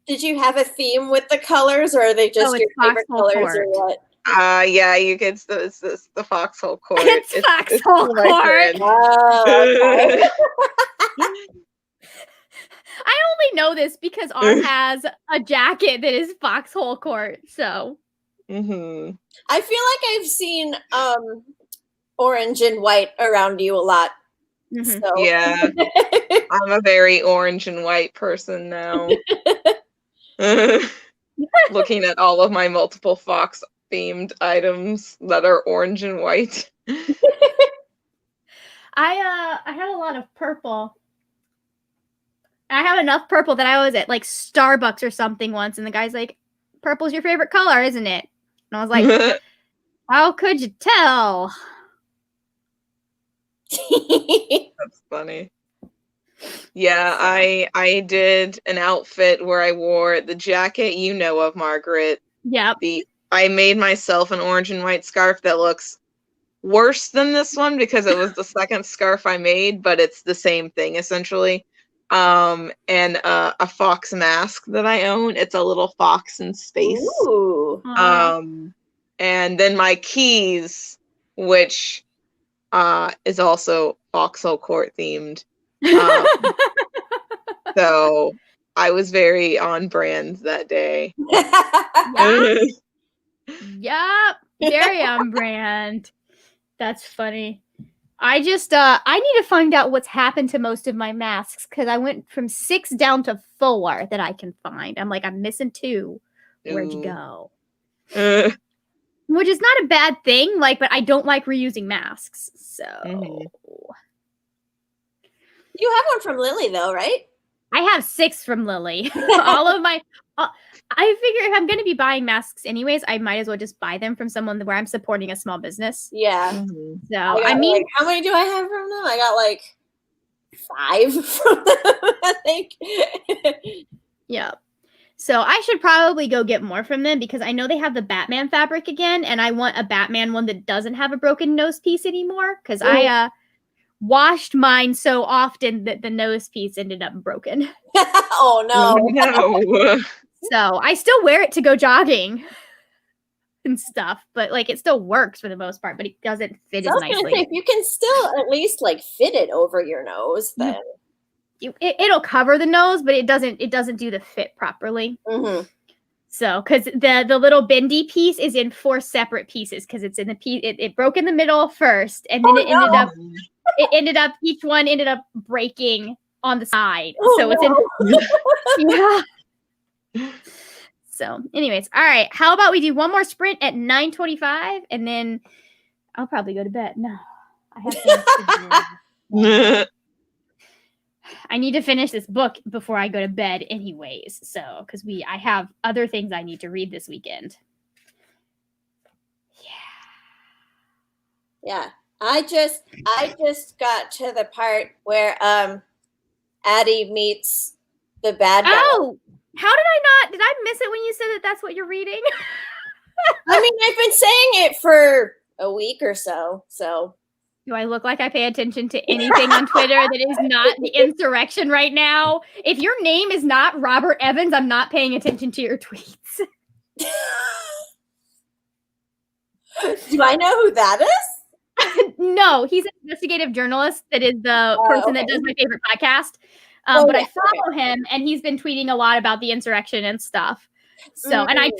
Did you have a theme with the colors, or are they just your favorite colors, or what? Yeah, you get the foxhole court. It's foxhole court. Oh, okay. I only know this because R has a jacket that is foxhole court. So, I feel like I've seen orange and white around you a lot. So. Yeah, I'm a very orange and white person now. Looking at all of my multiple fox themed items that are orange and white. I have a lot of purple. I have enough purple that I was at like Starbucks or something once, and the guy's like, "Purple's your favorite color, isn't it?" And I was like, "How could you tell?" That's funny. Yeah, I did an outfit where I wore the jacket you know of, Margaret. Yep. I made myself an orange and white scarf that looks worse than this one because it was the second scarf I made, but it's the same thing essentially. And a fox mask that I own. It's a little fox in space. Ooh. And then my keys, which is also Foxhole Court themed. So I was very on brand that day. Yep. Very on brand. That's funny. I just I need to find out what's happened to most of my masks because I went from 6 down to 4 that I can find. I'm like, I'm missing 2. Where'd you go? Which is not a bad thing, like, but I don't like reusing masks. So you have one from Lily though, right? I have 6 from Lily. All of my I figure if I'm going to be buying masks anyways, I might as well just buy them from someone where I'm supporting a small business. Yeah. Mhm. So, I mean, like, how many do I have from them? I got like 5 from them, I think. yeah. So I should probably go get more from them because I know they have the Batman fabric again, and I want a Batman one that doesn't have a broken nose piece anymore because I washed mine so often that the nose piece ended up broken. Oh no. No. So I still wear it to go jogging and stuff, but like it still works for the most part, but it doesn't fit So I as was gonna nicely. say, if you can still at least like fit it over your nose, then It'll cover the nose, but it doesn't do the fit properly. Mhm. So, because the little bendy piece is in 4 separate pieces, because it's in the piece it broke in the middle first, and then it ended up each one ended up breaking on the side. Oh, So it's in yeah. So, anyways, all right. How about we do one more sprint at 9:25, and then I'll probably go to bed. No, I have things to do. I need to finish this book before I go to bed anyways. So, because I have other things I need to read this weekend. Yeah. I just got to the part where Addie meets the bad guy. Oh, how did I miss it when you said that that's what you're reading? I mean, I've been saying it for a week or so. So Do I look like I pay attention to anything on Twitter that is not the insurrection right now? If your name is not Robert Evans, I'm not paying attention to your tweets. do I know who that is? No, he's an investigative journalist that is the person that does my favorite podcast. But I follow him, and he's been tweeting a lot about the insurrection and stuff. So, and I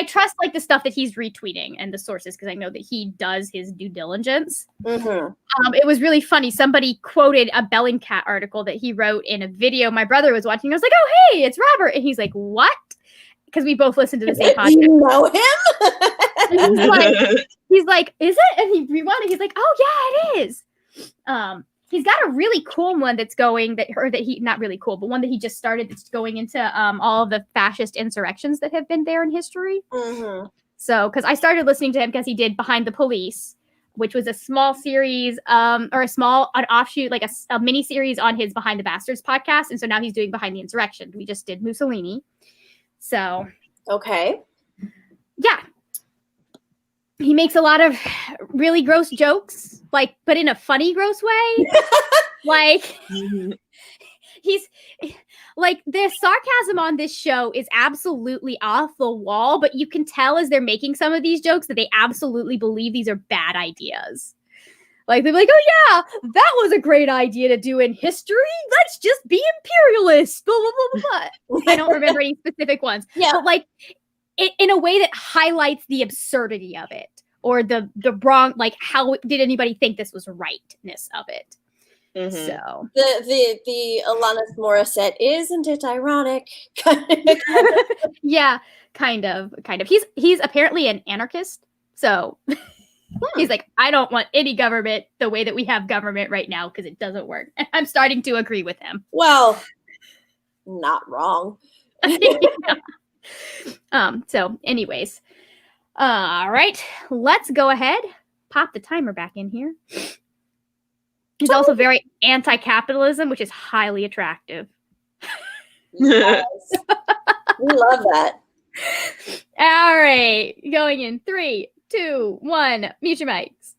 trust like the stuff that he's retweeting and the sources because I know that he does his due diligence. Mm-hmm. It was really funny. Somebody quoted a Bellingcat article that he wrote in a video my brother was watching. I was like, "Oh, hey, it's Robert," and he's like, "What?" Because we both listened to the same podcast. You know him? And he's like, "Is it?" And he rewinded. He's like, "Oh yeah, it is." He's got a really cool one that's going not really cool, but one that he just started that's going into all of the fascist insurrections that have been there in history. Mm-hmm. So, because I started listening to him because he did Behind the Police, which was a small series, or an offshoot, like a mini series on his Behind the Bastards podcast, and so now he's doing Behind the Insurrection. We just did Mussolini, so okay, yeah. He makes a lot of really gross jokes, like, but in a funny, gross way. Like, he's like, the sarcasm on this show is absolutely off the wall, but you can tell as they're making some of these jokes that they absolutely believe these are bad ideas. Like, they're like, "Oh yeah, that was a great idea to do in history. Let's just be imperialists." Blah, blah, blah, blah, blah. I don't remember any specific ones. Yeah. But like, in a way that highlights the absurdity of it, or the wrong, like, how did anybody think this was rightness of it? Mm-hmm. So the Alanis Morissette, isn't it ironic? Yeah, kind of. He's apparently an anarchist, so he's like, "I don't want any government the way that we have government right now because it doesn't work." And I'm starting to agree with him. Well, not wrong. So anyways, all right, let's go ahead, pop the timer back in here. He's also very anti-capitalism, which is highly attractive. Yes. We love that. All right, going in 3, 2, 1, mute your mics.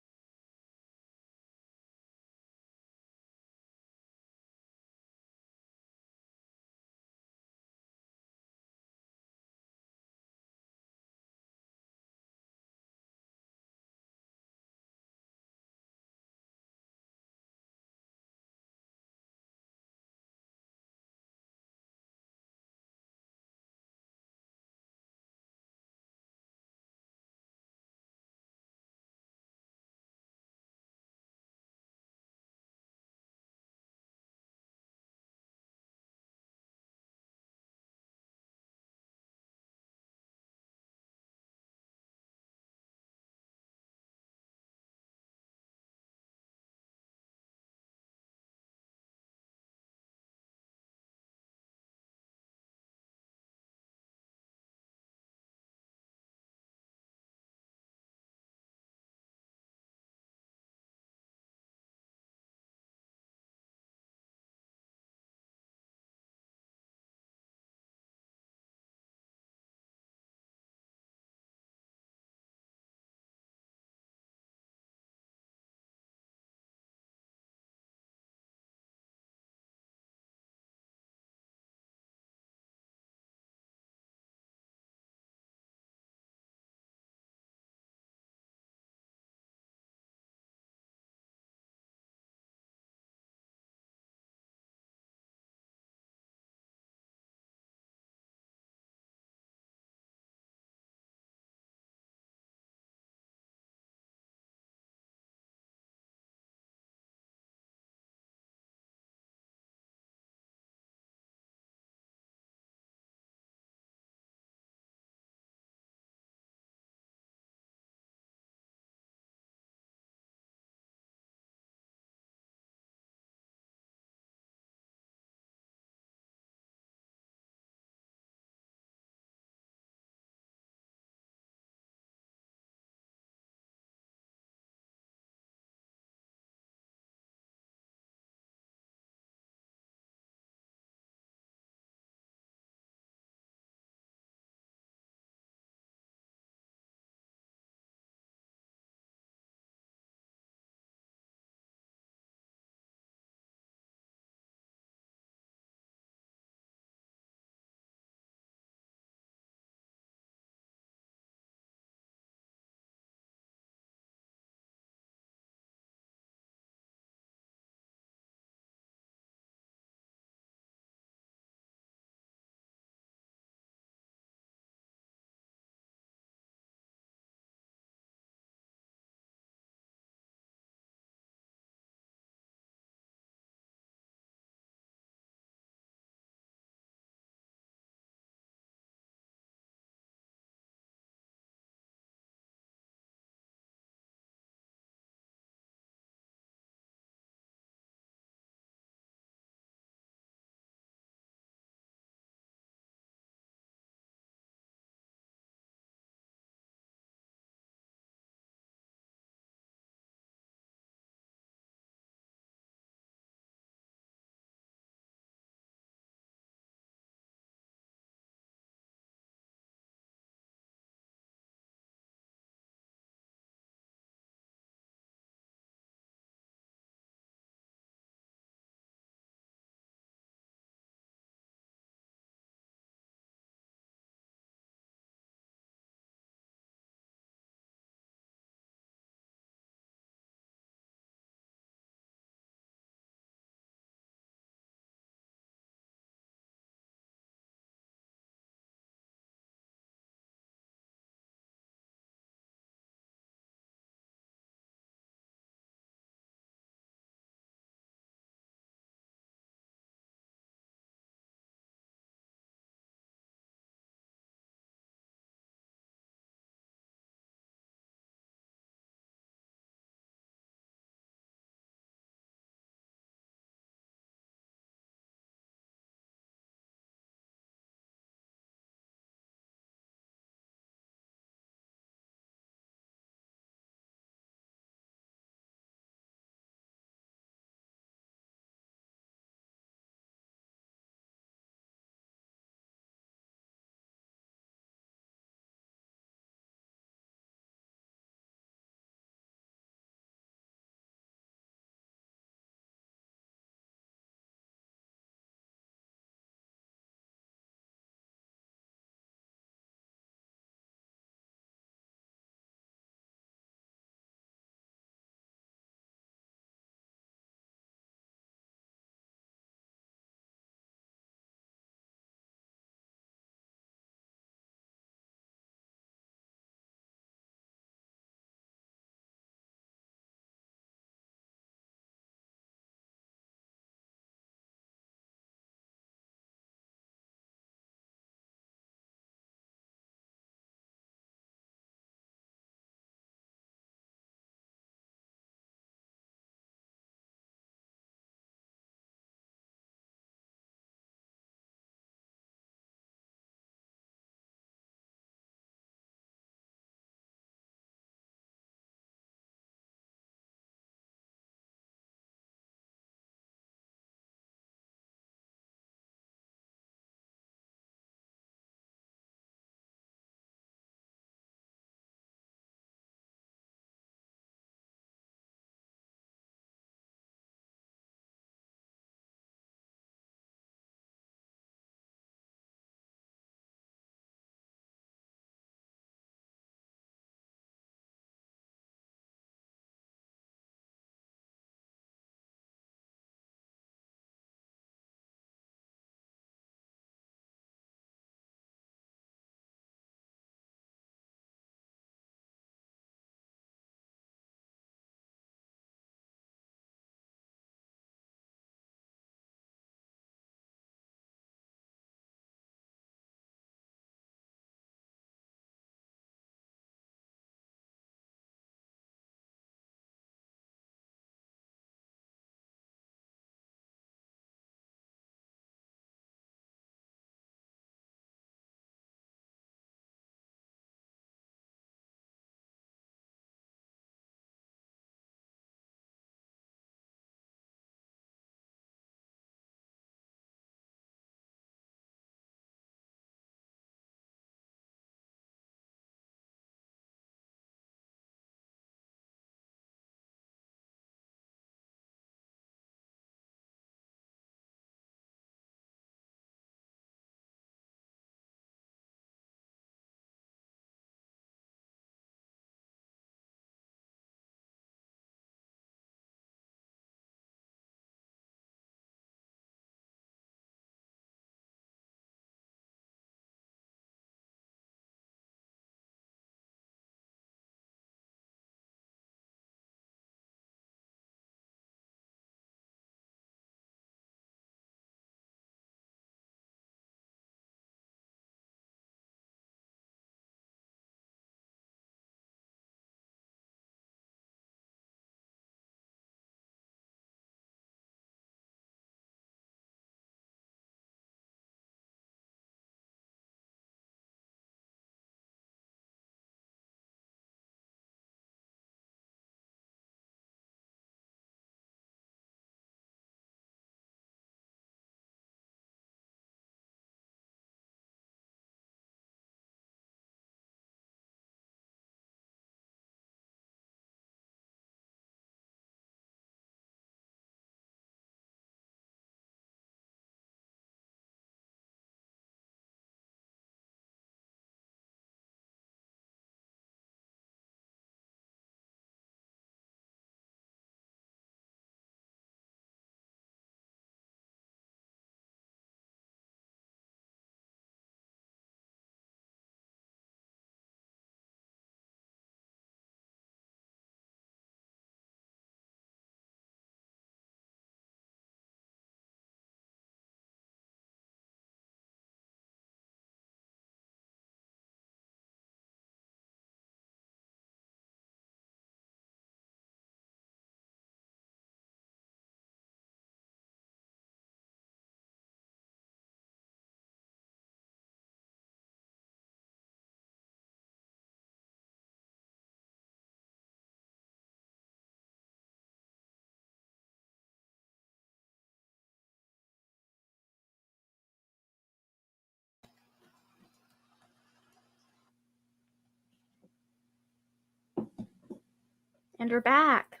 And we're back.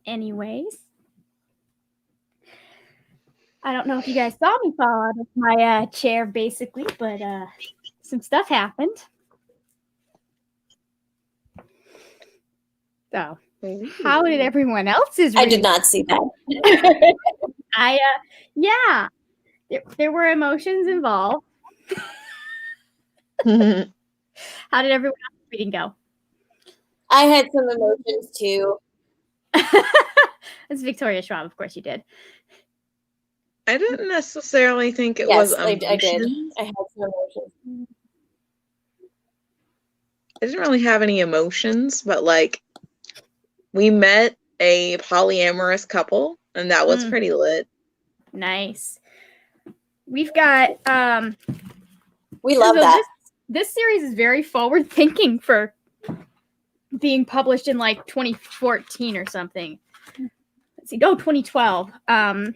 Anyways, I don't know if you guys saw me fall out of my chair, basically, but some stuff happened. So, how did everyone else's? I did not see that. Yeah, there were emotions involved. How did everyone else's reading go? I had some emotions too. It's Victoria Schwab, of course you did. I didn't necessarily think it Yes, was I did. emotions. I had some emotions. I didn't really have any emotions, but like we met a polyamorous couple, and that was pretty lit. Nice. We've got we love that. This series is very forward thinking for being published in like 2014 or something. Let's see, 2012. But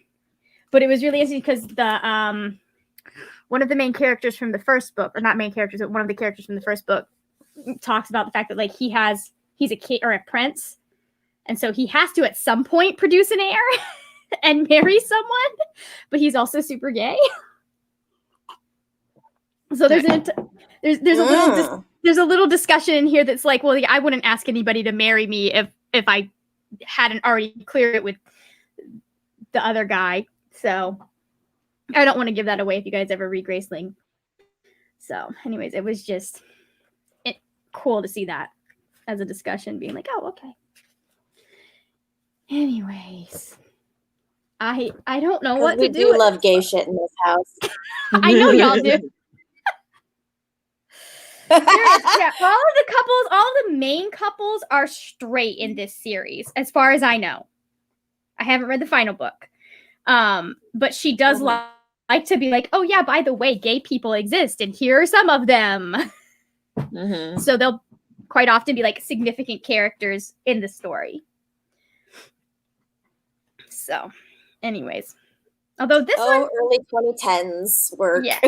it was really interesting because the one of the main characters from the first book, or not main characters, but one of the characters from the first book talks about the fact that like he's a kid or a prince, and so he has to at some point produce an heir and marry someone, but he's also super gay. So there's a little discussion in here that's like, well, I wouldn't ask anybody to marry me if I hadn't already cleared it with the other guy. So I don't want to give that away if you guys ever read Graceling. So anyways, it was just cool to see that as a discussion, being like, oh, okay. Anyways, I don't know what to do. We do love gay shit in this house. I know y'all do. Yeah, all the main couples are straight in this series, as far as I know. I haven't read the final book. But she does like to be like, oh yeah, by the way, gay people exist, and here are some of them. Mm-hmm. So they'll quite often be like significant characters in the story. So, anyways. Although this one early 2010s work. Yeah.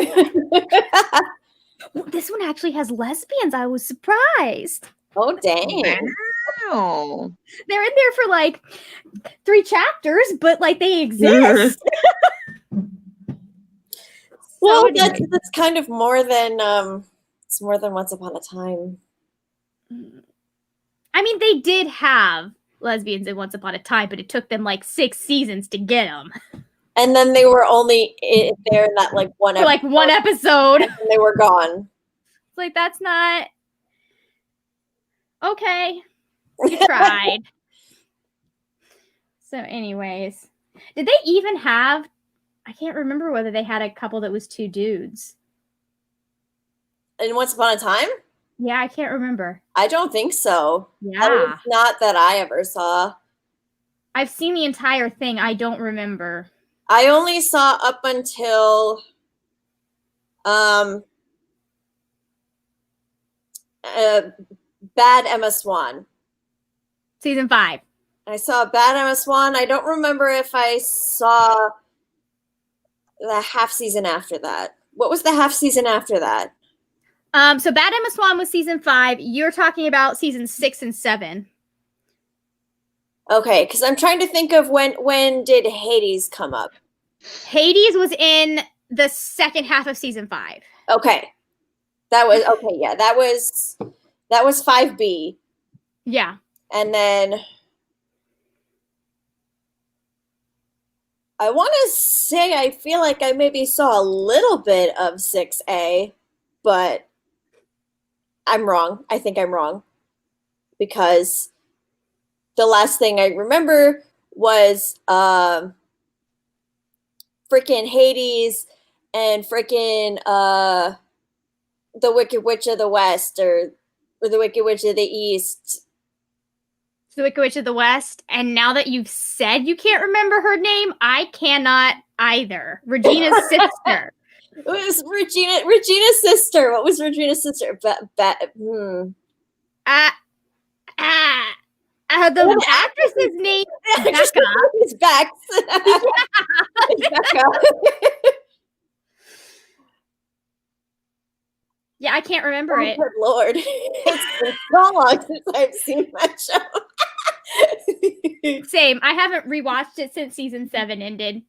Well, this one actually has lesbians. I was surprised. Oh, dang. Wow. They're in there for like 3 chapters, but like they exist. Well, that's kind of more than it's more than Once Upon a Time. I mean, they did have lesbians in Once Upon a Time, but it took them like 6 seasons to get them. And then they were only there in that like one episode. Like one episode. And they were gone. It's like, that's not okay. You tried. So anyways, did they even have, I can't remember whether they had a couple that was 2 dudes. In Once Upon a Time? Yeah, I can't remember. I don't think so. Yeah. Not that I ever saw. I've seen the entire thing. I don't remember. I only saw up until Bad Emma Swan. Season 5. I saw Bad Emma Swan. I don't remember if I saw the half season after that. What was the half season after that? So Bad Emma Swan was season 5. You're talking about season 6 and 7. Okay, because I'm trying to think of when did Hades come up? Hades was in the second half of season 5. Okay. That was okay, yeah. That was 5B. Yeah. And then I want to say I feel like I maybe saw a little bit of 6A, but I'm wrong. I think I'm wrong. Because the last thing I remember was freaking Hades and freaking the Wicked Witch of the West or the Wicked Witch of the East. The Wicked Witch of the West. And now that you've said you can't remember her name, I cannot either. Regina's sister. It was Regina's sister. What was Regina's sister? The actress's name is Bex. Becca. Yeah, I can't remember it. Good Lord. It's been so long since I've seen that show. Same. I haven't rewatched it since season 7 ended.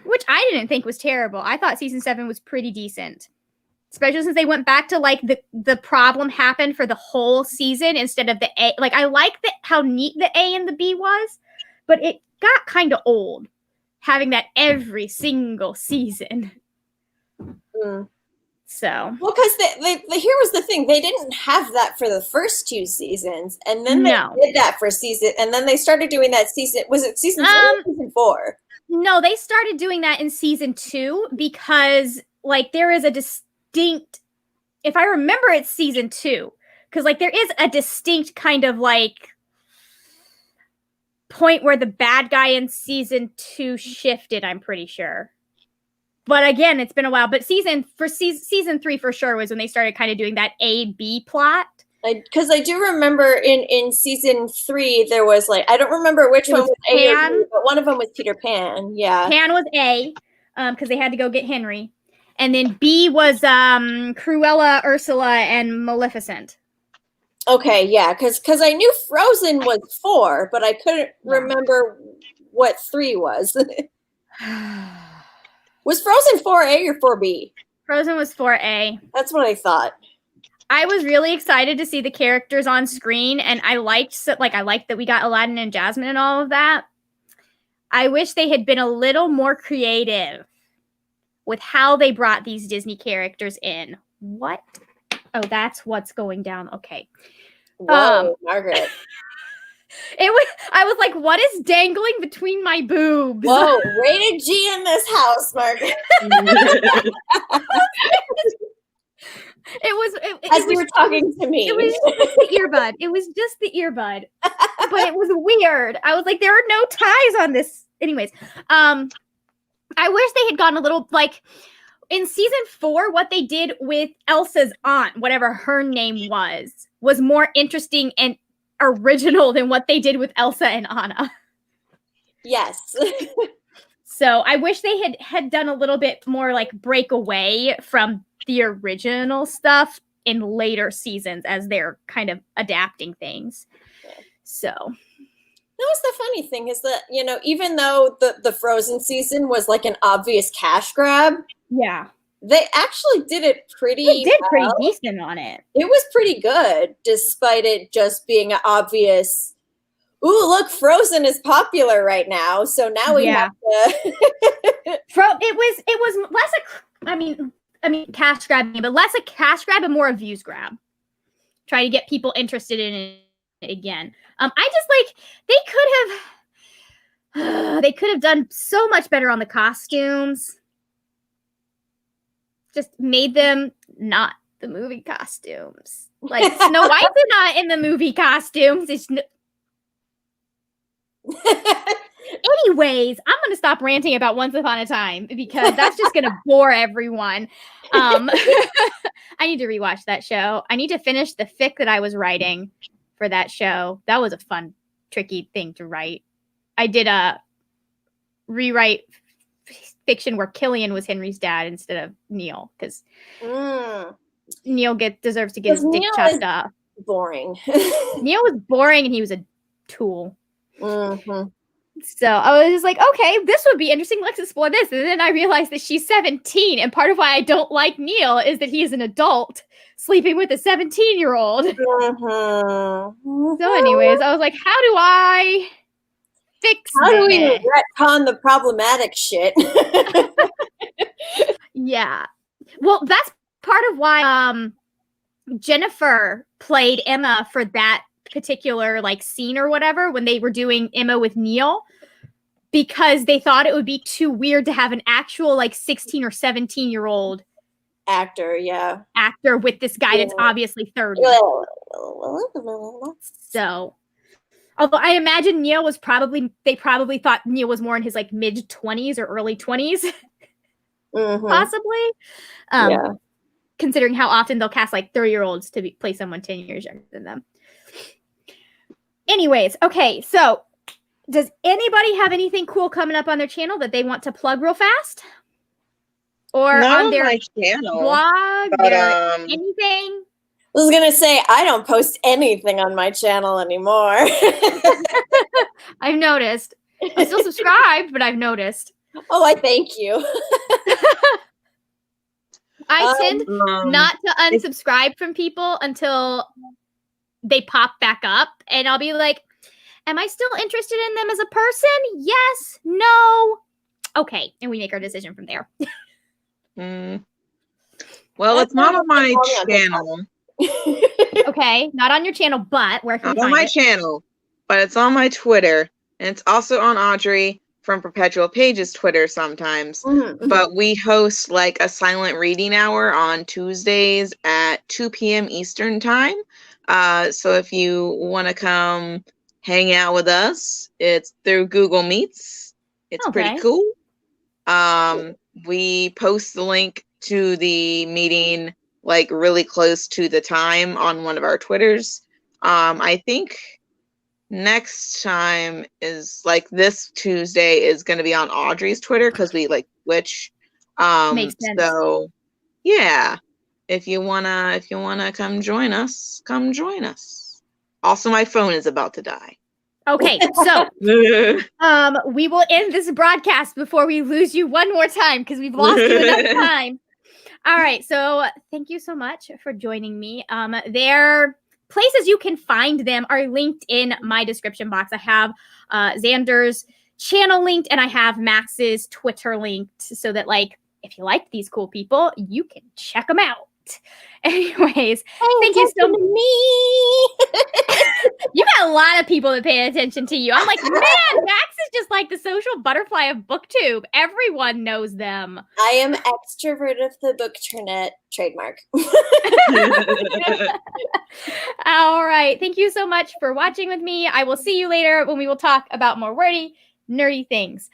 Which I didn't think was terrible. I thought season 7 was pretty decent. Especially since they went back to like the problem happened for the whole season instead of the A. Like I like how neat the A and the B was, but it got kind of old having that every single season. Mm. So well, because here was the thing, they didn't have that for the first 2 seasons, and then they did that for season, and then they started doing that season. Was it season 3 or season 4? No, they started doing that in season 2 because like there is a distinct, if I remember, it's season 2 because like there is a distinct kind of like point where the bad guy in season 2 shifted. I'm pretty sure. But again, it's been a while. But season 3 for sure was when they started kind of doing that A-B plot. Because I do remember in season 3 there was like, I don't remember which one was A or B, but one of them was Peter Pan. Yeah, Pan was A, because they had to go get Henry, and then B was Cruella, Ursula, and Maleficent. Okay, yeah, because I knew Frozen was 4, but I couldn't remember what 3 was. Was Frozen 4A or 4B? Frozen was 4A. That's what I thought. I was really excited to see the characters on screen, and I liked that we got Aladdin and Jasmine and all of that. I wish they had been a little more creative with how they brought these Disney characters in. What? Oh, that's what's going down. Okay. Whoa, Margaret. I was like, what is dangling between my boobs? Whoa, rated G in this house, Margaret. As you were talking to me. It was just the earbud. It was just the earbud. But it was weird. I was like, there are no ties on this. Anyways, I wish they had gone a little, like, in season 4, what they did with Elsa's aunt, whatever her name was more interesting and original than what they did with Elsa and Anna. Yes. So I wish they had done a little bit more, like, break away from the original stuff in later seasons as they're kind of adapting things. So that was the funny thing is that, you know, even though the Frozen season was like an obvious cash grab, yeah, they actually did it pretty decent on it. It was pretty good, despite it just being an obvious, ooh, look, Frozen is popular right now, so now we have to it was less I mean cash grabbing, but less a cash grab and more a views grab. Try to get people interested in it again. I just like they could have done so much better on the costumes. Just made them not the movie costumes. Like Snow White's not in the movie costumes. Anyways, I'm going to stop ranting about Once Upon a Time because that's just going to bore everyone. I need to rewatch that show. I need to finish the fic that I was writing for that show. That was a fun, tricky thing to write. I did a rewrite fiction where Killian was Henry's dad instead of Neil because Neil deserves to get his dick chopped off. Boring. Neil was boring and he was a tool. Mm-hmm. So I was just like, okay, this would be interesting. Let's explore this. And then I realized that she's 17. And part of why I don't like Neil is that he is an adult sleeping with a 17-year-old. Mm-hmm. So anyways, I was like, how do I fix How do we this? retcon the problematic shit? Yeah. Well, that's part of why Jennifer played Emma for that particular like scene or whatever when they were doing Emma with Neil, because they thought it would be too weird to have an actual like 16 or 17-year-old actor with this guy that's obviously 30. So although I imagine Neil was they probably thought Neil was more in his like mid-20s or early 20s. Mm-hmm. Possibly. Considering how often they'll cast like 30-year-olds to play someone 10 years younger than them. Anyways, okay, so does anybody have anything cool coming up on their channel that they want to plug real fast? or Not on their my channel. blog, but, their anything? I was gonna say I don't post anything on my channel anymore. I've noticed. I'm still subscribed, but I've noticed. Oh, I thank you. I tend not to it's- unsubscribe from people until they pop back up, and I'll be like, am I still interested in them as a person? Yes, no. Okay, and we make our decision from there. Well, That's it's not on my on channel. Okay, not on your channel, but where can Not we on find my it? channel, but it's on my Twitter, and it's also on Audrey from Perpetual Pages Twitter sometimes. Mhm. But we host like a silent reading hour on Tuesdays at 2 p.m. Eastern time. So if you want to come hang out with us, it's through Google Meets. It's pretty Okay. cool. We post the link to the meeting like really close to the time on one of our Twitters. I think next time is like this Tuesday is going to be on Audrey's Twitter because we like switch. Makes sense. So yeah, if you wanna come join us, come join us. Also, my phone is about to die. Okay, so we will end this broadcast before we lose you one more time because we've lost you enough time. All right, so thank you so much for joining me. Their places you can find them are linked in my description box. I have Xander's channel linked, and I have Max's Twitter linked, so that like if you like these cool people, you can check them out. Anyways, thank you so much. You got a lot of people that pay attention to you. I'm like, man, Max is just like the social butterfly of BookTube. Everyone knows them. I am extrovert of the bookternet trademark. All right. Thank you so much for watching with me. I will see you later when we will talk about more wordy, nerdy things.